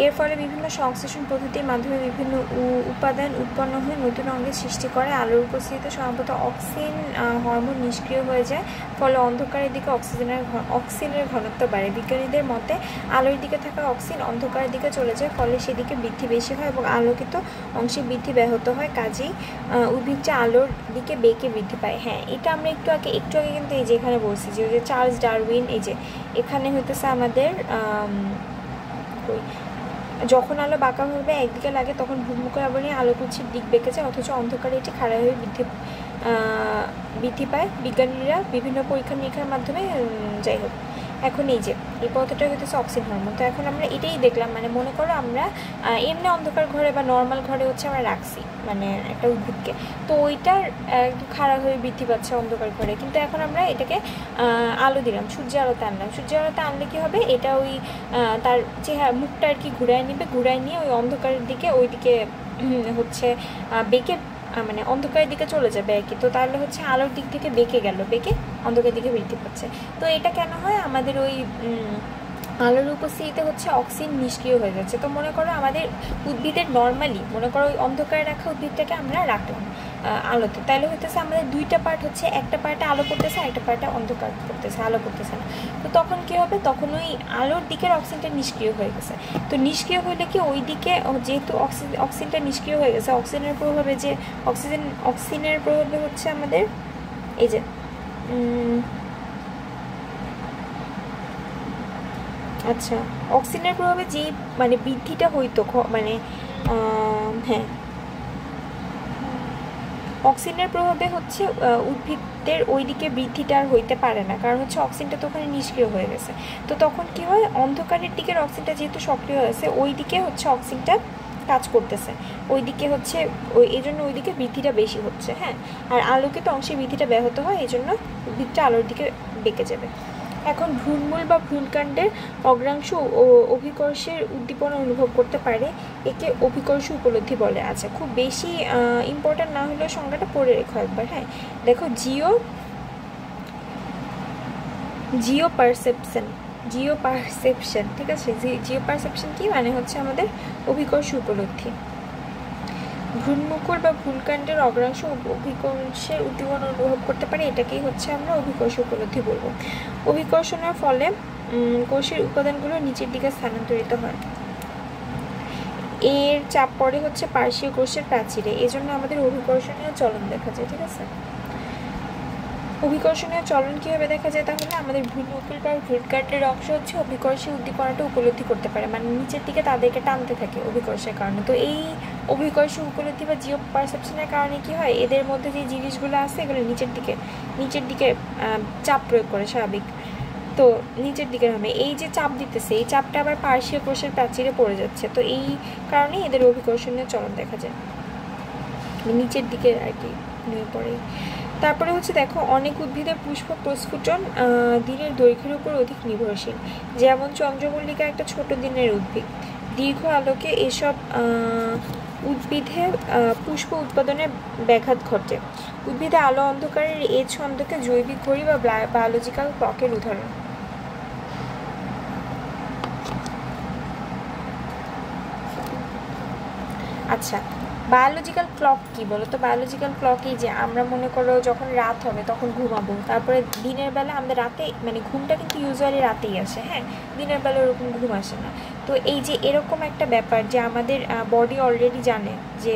এর ফলে বিভিন্ন সংশ্লেষণ পদ্ধতির মাধ্যমে বিভিন্ন উপাদান উৎপন্ন হয়ে নতুন অঙ্গের সৃষ্টি করে। আলোর উপস্থিতিতে সম্ভবত অক্সিন হরমোন নিষ্ক্রিয় হয়ে যায়, ফলে অন্ধকারের দিকে অক্সিনের ঘনত্ব বাড়ে। বিজ্ঞানীদের মতে আলোর দিকে থাকা অক্সিন অন্ধকারের দিকে চলে যায়, ফলে সেদিকে বৃদ্ধি বেশি হয় এবং আলোকিত অংশে বৃদ্ধি ব্যাহত হয়। কাজেই উদ্ভিদটা আলোর দিকে বেঁকে বৃদ্ধি পায়। হ্যাঁ, এটা আমরা একটু আগে কিন্তু এই যে এখানে বলছি, যে চার্লস ডারউইন, এই যে এখানে হইতেছে আমাদের যখন আলো বাঁকাভাবে একদিকে লাগে তখন ভূমুখের আবরণে আলোকুচ্ছের দিক বেঁকে যায়, অথচ অন্ধকারে এটি খাড়া হয়ে বৃদ্ধি পায়। বিজ্ঞানীরা বিভিন্ন পরীক্ষা নিরীক্ষার মাধ্যমে, যাই হোক, এখন এই যে এই পদার্থটা হইতেছে অক্সিন হরমোন। তো এখন আমরা এটাই দেখলাম, মানে মনে করো আমরা এমনি অন্ধকার ঘরে বা নর্মাল ঘরে হচ্ছে আমরা রাখছি মানে একটা উদ্ভিদকে, তো ওইটার একটু খারাপ হয়ে বৃদ্ধি পাচ্ছে অন্ধকার ঘরে, কিন্তু এখন আমরা এটাকে আলো দিলাম, সূর্যের আলোতে আনলাম। সূর্যের আলোতে আনলে কী হবে, এটা ওই তার চেহারা মুখটা আর কি ঘুরায় নেবে, ঘুরায় নিয়ে ওই অন্ধকারের দিকে ওইদিকে হচ্ছে বেঁকে, মানে অন্ধকারের দিকে চলে যাবে আর কি। তো তাহলে হচ্ছে আলোর দিক থেকে বেঁকে গেল, বেঁকে অন্ধকারের দিকে বৃদ্ধি পাচ্ছে। তো এটা কেন হয়, আমাদের ওই আলোর উপস্থিতিতে হচ্ছে অক্সিন নিষ্ক্রিয় হয়ে যাচ্ছে। তো মনে করো আমাদের উদ্ভিদের নর্মালি মনে করো ওই অন্ধকারে রাখা উদ্ভিদটাকে আমরা রাখলাম আলোতে, তাহলে হইতেছে আমাদের দুইটা পার্ট হচ্ছে, একটা পার্টে আলো পড়তেছে, একটা পার্টে অন্ধকার পড়তেছে, আলো পড়তেছে না। তো তখন কী হবে, তখন ওই আলোর দিকের অক্সিজেনটা নিষ্ক্রিয় হয়ে গেছে। তো নিষ্ক্রিয় হইলে কি ওই দিকে, যেহেতু অক্সিজেনটা নিষ্ক্রিয় হয়ে গেছে, অক্সিজেনের প্রভাবে যে অক্সিজেনের প্রভাবে হচ্ছে আমাদের এই যে আচ্ছা, অক্সিজেনের প্রভাবে যেই মানে বৃদ্ধিটা হইতো, মানে হ্যাঁ, অক্সিজেনের প্রভাবে হচ্ছে উদ্ভিদের ওই দিকে বৃদ্ধিটা আর হইতে পারে না, কারণ হচ্ছে অক্সিজেনটা তো ওখানে নিষ্ক্রিয় হয়ে গেছে। তো তখন কি হয়, অন্ধকারের দিকের অক্সিজেনটা যেহেতু সক্রিয় হয়েছে, ওই দিকে হচ্ছে অক্সিজেনটা কাজ করতেছে, ওই দিকে হচ্ছে এই জন্য ওই দিকে বৃদ্ধিটা বেশি হচ্ছে। হ্যাঁ, আর আলোকিত অংশে বৃদ্ধিটা ব্যাহত হয়, এই জন্য উদ্ভিদটা আলোর দিকে বেঁকে যাবে। এখন ভ্রূণমূল বা ভ্রূণকাণ্ডের অগ্রাংশ ও অভিকর্ষের উদ্দীপনা অনুভব করতে পারে, একে অভিকর্ষ উপলব্ধি বলে। আচ্ছা, খুব বেশি ইম্পর্ট্যান্ট না হলেও সংজ্ঞাটা পড়ে রেখো একবার। হ্যাঁ, দেখো জিও পারসেপশন, ঠিক আছে, জিও পারসেপশন কি মানে হচ্ছে আমাদের অভিকর্ষ উপলব্ধি। ভ্রূণমুকুর বা ভ্রূণকাণ্ডের অগ্রাংশ অভিকর্ষের উদ্দীপনা অনুভব করতে পারে, এটাকেই হচ্ছে আমরা অভিকর্ষ উপলব্ধি বলবো। অভিকর্ষণের ফলে কোষের উপাদানগুলো নিচের দিকে স্থানান্তরিত হয়, এর চাপ পড়ে হচ্ছে পার্শ্বীয় কোষের প্রাচীরে, এজন্য আমাদের অভিকর্ষণীয় চলন দেখা যায়। ঠিক আছে, অভিকর্ষণীয় চলন কীভাবে দেখা যায়, তাহলে আমাদের ভ্রূণমুকুল বা ভ্রূণকাণ্ডের অংশ হচ্ছে অভিকর্ষী উদ্দীপনাটা উপলব্ধি করতে পারে, মানে নিচের দিকে তাদেরকে টানতে থাকে অভিকর্ষের কারণে। তো এই অভিকর্ষ উপলব্ধি বা জিও পারসেপশনের কারণে কি হয়, এদের মধ্যে যে জিনিসগুলো আছে এগুলো নিচের দিকে চাপ প্রয়োগ করে স্বাভাবিক, তো নিচের দিকে হবে। এই যে চাপ দিতেছে, এই চাপটা আবার পার্শ্বীয় কোষের প্রাচীরে পড়ে যাচ্ছে, তো এই কারণেই এদের অভিকর্ষণীয় চলন দেখা যায়, নিচের দিকে আর কি নিয়ে পড়ে। তারপরে হচ্ছে দেখো, অনেক উদ্ভিদের পুষ্প প্রস্ফুটন দিনের দৈর্ঘ্যের উপর অধিক নির্ভরশীল। যেমন চন্দ্রমল্লিকা একটা ছোট দিনের উদ্ভিদ। দীর্ঘ আলোকে এসব উদ্ভিদে পুষ্প উৎপাদনে ব্যাঘাত ঘটে। উদ্ভিদে আলো অন্ধকারের এই ছন্দকে জৈবিক ঘড়ি বা বায়োলজিক্যাল ক্লকের উদাহরণ। আচ্ছা, বায়োলজিক্যাল ক্লক কি বলো তো? বায়োলজিক্যাল ক্লক এই যে আমরা মনে করো যখন রাত হবে তখন ঘুমাবো, তারপরে দিনের বেলা আমাদের রাতে মানে ঘুমটা কিন্তু ইউজুয়ালি রাতেই আসে, হ্যাঁ, দিনের বেলা ওরকম ঘুম আসে না। তো এই যে এরকম একটা ব্যাপার যে আমাদের বডি অলরেডি জানে যে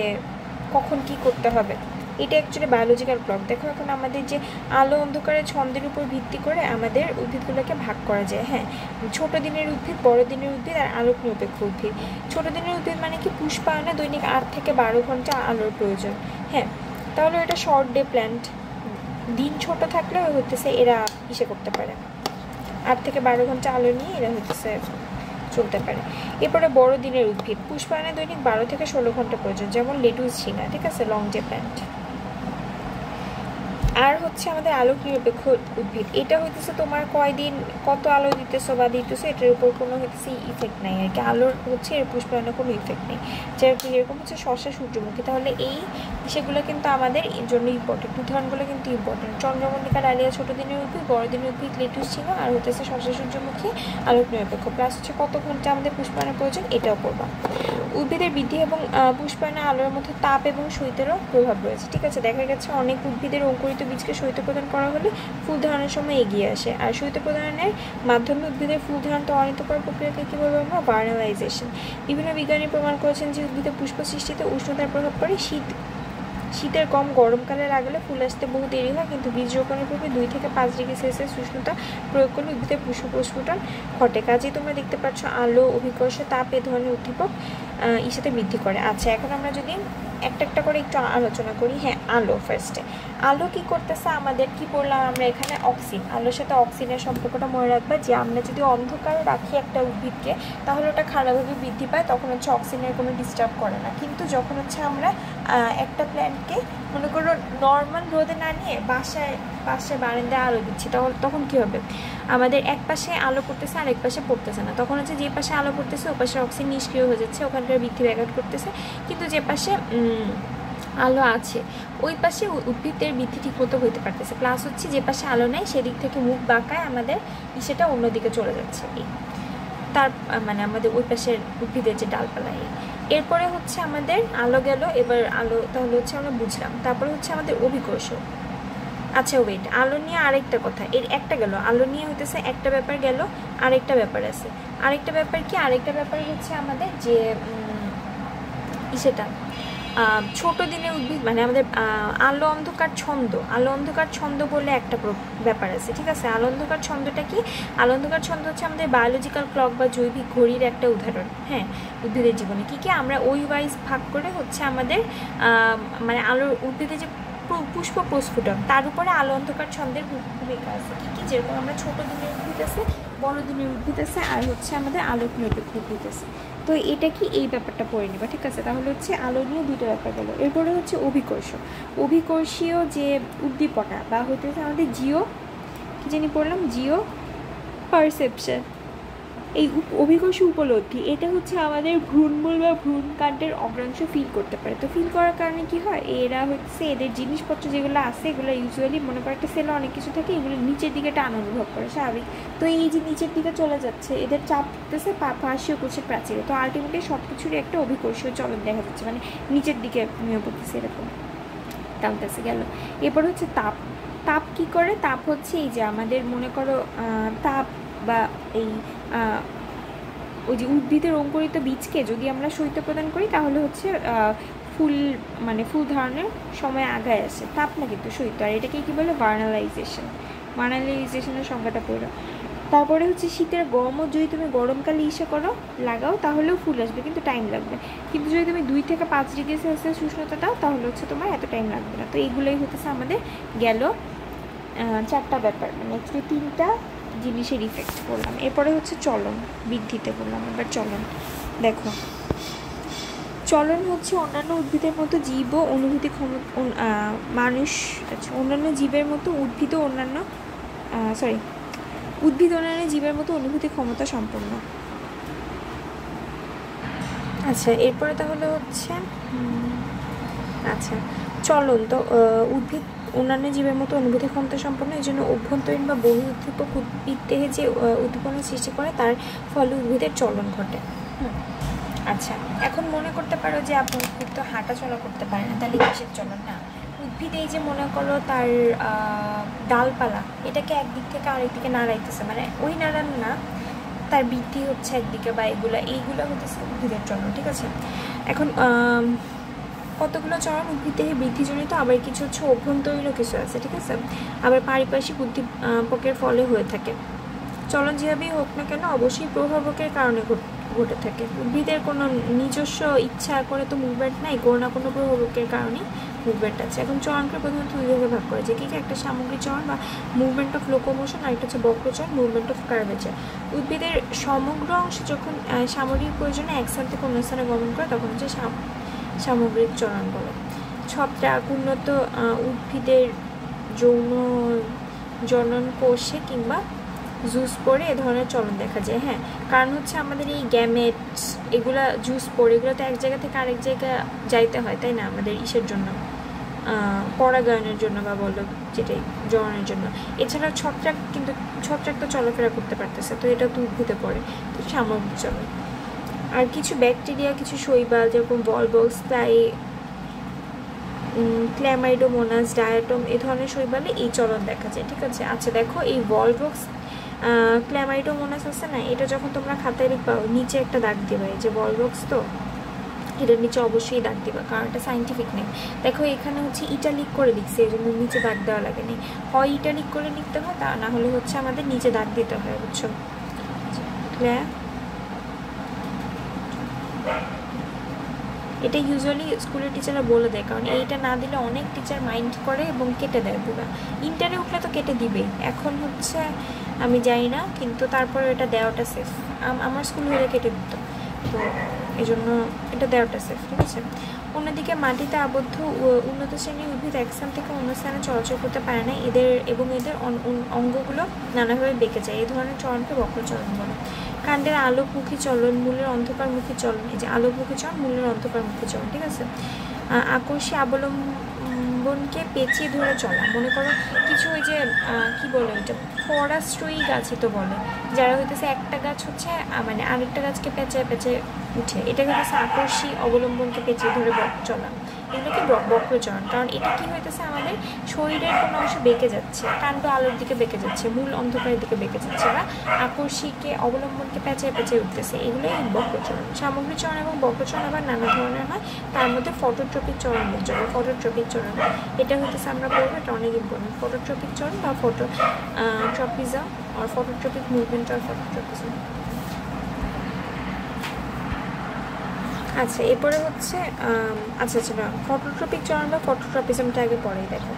কখন কি করতে হবে, এটা অ্যাকচুয়ালি বায়োলজিক্যাল ক্লক। দেখো এখন আমাদের যে আলো অন্ধকারের ছন্দের উপর ভিত্তি করে আমাদের উদ্ভিদগুলোকে ভাগ করা যায়। হ্যাঁ, ছোট দিনের উদ্ভিদ, বড় দিনের উদ্ভিদ আর আলোক নিরপেক্ষ উদ্ভিদ। ছোট দিনের উদ্ভিদ মানে কি পুষ্পায়নে দৈনিক 8 থেকে 12 ঘন্টা আলোর প্রয়োজন। হ্যাঁ, তাহলে এটা শর্ট ডে প্ল্যান্ট। দিন ছোট থাকলে হতেছে এরা ইসে করতে পারে, 8 থেকে 12 ঘন্টা আলো নিয়ে এরা হতেছে চলতে পারে। এরপরে বড় দিনের উদ্ভিদ, পুষ্পায়নে দৈনিক 12 থেকে 16 ঘন্টা প্রয়োজন, যেমন লেটুস, ঝিঙ্গা, ঠিক আছে, লং ডে প্ল্যান্ট। আর হচ্ছে আমাদের আলোক নিরপেক্ষ উদ্ভিদ, এটা হইতেছে তোমার কয়দিন কত আলো দিতেছো বা দিতেছো এটার উপর কোনো হচ্ছে ইফেক্ট নাই আর কি। আলোর হচ্ছে এর পুষ্পায়নে কোনো ইফেক্ট নেই। যেরকম হচ্ছে শসা, সূর্যমুখী, তাহলে এই সেগুলো কিন্তু আমাদের জন্য ইম্পর্টেন্ট। উদাহরণগুলো কিন্তু ইম্পর্টেন্ট। চন্দ্রমল্লিকা, ডালিয়া ছোট দিনের উদ্ভিদ, বড় দিনের উদ্ভিদ লেটুস, ঝিঙ্গা, আর হতেছে শসা, সূর্যমুখী, আলোক নিরপেক্ষ। প্লাস হচ্ছে কত ঘন্টা আমাদের পুষ্পায়নের প্রয়োজন এটাও করবা। উদ্ভিদের বৃদ্ধি এবং পুষ্পায়নে আলোর মধ্যে তাপ এবং শৈত্যেরও প্রভাব রয়েছে, ঠিক আছে। দেখা গেছে অনেক উদ্ভিদের অঙ্কুরিত বীজকে শৈত্য প্রদান করা হলে ফুল ধারণের সময় এগিয়ে আসে। আর শৈত্য প্রদানের মাধ্যমে উদ্ভিদের ফুল ধারণ ত্বরান্বিত করার প্রক্রিয়াকে কী বলবো আমরা? ভার্নালাইজেশন। বিভিন্ন বিজ্ঞানী প্রমাণ করেছেন যে উদ্ভিদের পুষ্প সৃষ্টিতে উষ্ণতার প্রভাব পড়ে। শীতের কম গরমকালে লাগালে ফুল আসতে বহু দেরি হয়, কিন্তু বীজ রোপণের পূর্বে 2 থেকে 5 ডিগ্রি সেলসিয়াস উষ্ণতা প্রয়োগ করলে উদ্ভিদের পুষ্প প্রস্ফুটন ঘটে। কাজেই তোমরা দেখতে পাচ্ছ আলো, অভিকর্ষ, তাপ এ ধরনের উদ্দীপক সাথে বৃদ্ধি করে। আচ্ছা, এখন আমরা যদি একটা করে একটু আলোচনা করি। হ্যাঁ, আলো ফার্স্টে। আলো কি করতেছে আমাদের? কি পড়লাম আমরা এখানে? অক্সিন। আলোর সাথে অক্সিনের সম্পর্কটা মনে রাখবা যে আমরা যদি অন্ধকারে রাখি একটা উদ্ভিদকে তাহলে ওটা খারাপভাবে বৃদ্ধি পায়, তখন হচ্ছে অক্সিজেনের কোনো ডিস্টার্ব করে না। কিন্তু যখন হচ্ছে আমরা একটা প্ল্যান্টকে মনে করো নর্মাল রোদে না নিয়ে বাসায় বারান্দায় আলো দিচ্ছি, তখন কী হবে? আমাদের এক পাশে আলো পড়তেছে আর এক পাশে পড়তেছে না। তখন হচ্ছে যে পাশে আলো পড়তেছে ও পাশে অক্সিজেন নিষ্ক্রিয় হয়ে যাচ্ছে, ওখানকার বৃদ্ধি ব্যাঘাত করতেছে। কিন্তু যে পাশে আলো আছে ওই পাশে উদ্ভিদের বৃদ্ধি ঠিক মতো হইতে পারতেছে। প্লাস হচ্ছে যে পাশে আলো নেই সেদিক থেকে মুখ বাঁকায় আমাদের সেটা অন্যদিকে চলে যাচ্ছে। তার মানে আমাদের ওই পাশের উদ্ভিদের যে ডালপালা। এরপরে হচ্ছে আমাদের আলো গেল, এবার আলো তাহলে হচ্ছে আমরা বুঝলাম। তারপরে হচ্ছে আমাদের অভিকর্ষ। আচ্ছা ওয়েট, আলো নিয়ে আরেকটা কথা, এর একটা গেল, আলো নিয়ে হইতেছে একটা ব্যাপার গেল, আরেকটা ব্যাপার আছে। আরেকটা ব্যাপার কি? আরেকটা ব্যাপার হচ্ছে আমাদের যে সেটা ছোট দিনের উদ্ভিদ মানে আমাদের আলো অন্ধকার ছন্দ বলে একটা ব্যাপার আছে, ঠিক আছে। আলো অন্ধকার ছন্দটা কি? আলো অন্ধকার ছন্দ হচ্ছে আমাদের বায়োলজিক্যাল ক্লক বা জৈবিক ঘড়ির একটা উদাহরণ। হ্যাঁ, উদ্ভিদের জীবনে কী আমরা ওই ওয়াইজ ভাগ করে হচ্ছে আমাদের মানে আলোর উদ্ভিদের যে পুষ্প প্রস্ফুটন তার উপরে আলো অন্ধকার ছন্দের ভূমিকা আছে। কী যেরকম আমরা ছোট দিনের উদ্ভিদ আছে, বড় দিনের উদ্ভিদ আছে, আর হচ্ছে আমাদের আলোক নিরপেক্ষ উদ্ভিদ আছে। তো এটা কি এই ব্যাপারটা পড়ে নেবা, ঠিক আছে। তাহলে হচ্ছে আলো নিয়ে দুটো ব্যাপার গেল। এরপরে হচ্ছে অভিকর্ষীয় যে উদ্দীপনা বা হইতেছে আমাদের জিও কী জানি পড়লাম, জিও পারসেপশন। এই অভিকর্ষ উপলব্ধি এটা হচ্ছে আমাদের ভ্রূণমূল বা ভ্রূণকাণ্ডের অগ্রাংশ ফিল করতে পারে। তো ফিল করার কারণে কি হয়? এরা হচ্ছে এদের জিনিসপত্র যেগুলো আছে এগুলো ইউজুয়ালি মনে করো একটা সেলে অনেক কিছু থাকে, এগুলো নিচের দিকে টান অনুভব করে স্বাভাবিক। তো এই যে নিচের দিকে চলে যাচ্ছে এদের চাপ দিতেছে পার্শ্বীয় কোষের প্রাচীরে। তো আলটিমেটলি সব কিছুরই একটা অভিকর্ষীয় চলন দেখা যাচ্ছে, মানে নিচের দিকে নিয়ে পড়তেছে এরকম টানতেছে গেল। এরপর হচ্ছে তাপ কি করে? তাপ হচ্ছে এই যে আমাদের মনে করো তাপ বা এই ওই যে উদ্ভিদের অঙ্কুরিত বীজকে যদি আমরা শৈত্য প্রদান করি তাহলে হচ্ছে ফুল ধারণের সময় আগায় আসে। তাপ না কিন্তু শৈত্য। আর এটাকে কী বলে? ভার্নালাইজেশনের সংজ্ঞাটা পড়ো। তারপরে হচ্ছে শীতের গমও যদি তুমি গরমকালে লাগাও তাহলেও ফুল আসবে, কিন্তু টাইম লাগবে। কিন্তু যদি তুমি 2 থেকে 5 ডিগ্রি সেলসিয়াস উষ্ণতা দাও তাহলে হচ্ছে তোমার এত টাইম লাগবে না। তো এইগুলোই হতেছে আমাদের গেল 4টা ব্যাপার, মানে অ্যাকচুয়ালি 3টা জিনিসের ইফেক্ট করলাম। এরপরে হচ্ছে চলন বৃদ্ধিতে বললাম। এবার চলন দেখো, চলন হচ্ছে অন্যান্য উদ্ভিদের মতো জীব ও অনুভূতি মানুষ, আচ্ছা, অন্যান্য জীবের মতো উদ্ভিদ অন্যান্য জীবের মতো অনুভূতি ক্ষমতা সম্পন্ন। আচ্ছা, এরপরে তাহলে হচ্ছে আচ্ছা চলন তো উদ্ভিদ অন্যান্য জীবের মতো অনুভূতি ক্ষমতা সম্পন্ন, এই জন্য অভ্যন্তরীণ বা বহি উদ্দীপক উদ্ভিদ দেহে যে উদ্দীপনা সৃষ্টি করে তার ফলে উদ্ভিদের চলন ঘটে। আচ্ছা, এখন মনে করতে পারো যে আপনি উদ্ভিদ তো হাঁটা চলা করতে পারে না, তাহলে কিসের চলন? না, উদ্ভিদ এই যে মনে করো তার ডালপালা এটাকে একদিক থেকে আরেক দিকে নাড়াইতেছে, মানে ওই নাড়ানো না, তার বৃদ্ধি হচ্ছে একদিকে বা এইগুলো হতেছে উদ্ভিদের চলন। ঠিক আছে, এখন কতগুলো চলন উদ্ভিদ দেহে বৃদ্ধিজনিত, আবার কিছু হচ্ছে অভ্যন্তরীণও কিছু আছে। ঠিক আছে, আবার পারিপার্শ্বিক উদ্দীপকের ফলে হয়ে থাকে। চলন যেভাবেই হোক না কেন অবশ্যই প্রভাবকের কারণে ঘটে থাকে। উদ্ভিদের কোনো নিজস্ব ইচ্ছা করে তো মুভমেন্ট নাই, কোনো না কোনো প্রভাবকের কারণেই মুভমেন্ট আছে। এখন চলনকে প্রধানত দুই ভাগে ভাগ করা যায়, কি একটা সামগ্রিক চলন বা মুভমেন্ট অফ লোকোমোশন, আর একটা হচ্ছে বক্রচলন, মুভমেন্ট অফ কার্ভেচার। উদ্ভিদের সমগ্র অংশ যখন সামরিক প্রয়োজনে এক স্থান থেকে অন্য স্থানে গমন করে তখন হচ্ছে সামগ্রিক চলন বলে। ছত্রাক, উন্নত উদ্ভিদের যৌন জনন কোষে কিংবা জুস পরে এ ধরনের চলন দেখা যায়। হ্যাঁ, কারণ হচ্ছে আমাদের এই গ্যামেটস এগুলা জুস পরে এগুলো তো এক জায়গা থেকে আরেক জায়গায় যাইতে হয়, তাই না? আমাদের ইসের জন্য, পরাগায়নের জন্য বা বলো যেটাই জননের জন্য। এছাড়া ছত্রাক তো চলাফেরা করতে পারতেছে, তো এটা তো উদ্ভিদে পড়ে, তো সামগ্রিক চলন। আর কিছু ব্যাকটেরিয়া, কিছু শৈবাল যেরকম ভলভক্স, ক্ল্যামাইডোমোনাস, ডায়াটম এ ধরনের শৈবালে এই চলন দেখা যায়। ঠিক আছে, আচ্ছা দেখো এই ভলভক্স ক্ল্যামাইডোমোনাস আছে না, এটা যখন তোমরা খাতায় লিখবা নিচে একটা দাগ দিবা, এই যে ভলভক্স, তো এটার নিচে অবশ্যই দাগ দিবা, কারণ এটা সাইন্টিফিক নেই। দেখো এখানে হচ্ছে ইটালিক করে লিখছে, এই জন্য নিচে দাগ দেওয়া লাগেনি। হয় ইটালিক করে লিখতে হয়, তা না হলে হচ্ছে আমাদের নিচে দাগ দিতে হয়, বুঝছো? এটা ইউজুয়ালি স্কুলের টিচাররা বলে দেয়, কারণ এইটা না দিলে অনেক টিচার মাইন্ড করে এবং কেটে দেয় পুরো। ইন্টারে উঠলে তো কেটে দিবেই, এখন হচ্ছে আমি জানি না, কিন্তু তারপরে এটা দেওয়াটা সেফ। আমার স্কুল হলে কেটে দিত, তো এই জন্য এটা দেওয়াটা সেফ। ঠিক আছে, অন্যদিকে মাটিতে আবদ্ধ উন্নত শ্রেণীর উদ্ভিদ এক স্থান থেকে অন্য স্থানে চলাচল করতে পারে না, এদের অঙ্গগুলো নানাভাবে বেঁকে যায়, এই ধরনের চলনকে বক্রচলন বলে। কাণ্ডের আলোকমুখী চলন, মূলের অন্ধকারমুখী চলন, এই যে আলোকমুখী চলন, মূলের অন্ধকারমুখী চলন। ঠিক আছে, আকর্ষী অবলম্বনকে পেঁচিয়ে ধরে চলা, মনে করো কিছু ওই যে কি বলে ওইটা ফরাস্ট্রি গাছই তো বলে, যারা হইতেছে একটা গাছ হচ্ছে মানে আরেকটা গাছকে পেঁচায় পেঁচায় উঠে, এটাকে হচ্ছে আকর্ষী অবলম্বনকে পেঁচিয়ে ধরে চলা, এগুলোকে বক্রচলন। কারণ এটা কি হইতেছে আমাদের শরীরের কোনো অংশ বেঁকে যাচ্ছে, কাণ্ড আলোর দিকে বেঁকে যাচ্ছে, মূল অন্ধকারের দিকে বেঁকে যাচ্ছে, বা আকর্ষীকে অবলম্বনকে পেঁচায় পেঁচায় উঠতেছে, এগুলোই বক্রচলন। সামগ্রিক চলন এবং বক্রচলন আবার নানা ধরনের হয়, তার মধ্যে ফটোট্রপিক চলন উল্লেখযোগ্য। ফটোট্রপিক চলন এটা হইতেছে আমরা পড়বো, এটা অনেক ইম্পর্টেন্ট। ফটোট্রপিক চলন বা ফটোট্রপিজম আর ফটোট্রপিক মুভমেন্ট আর ফটোট্রপিজম। আচ্ছা, এরপরে হচ্ছে আচ্ছা ফটোট্রপিক চলন বা ফটোট্রপিজমটা আগে পরেই দেখো।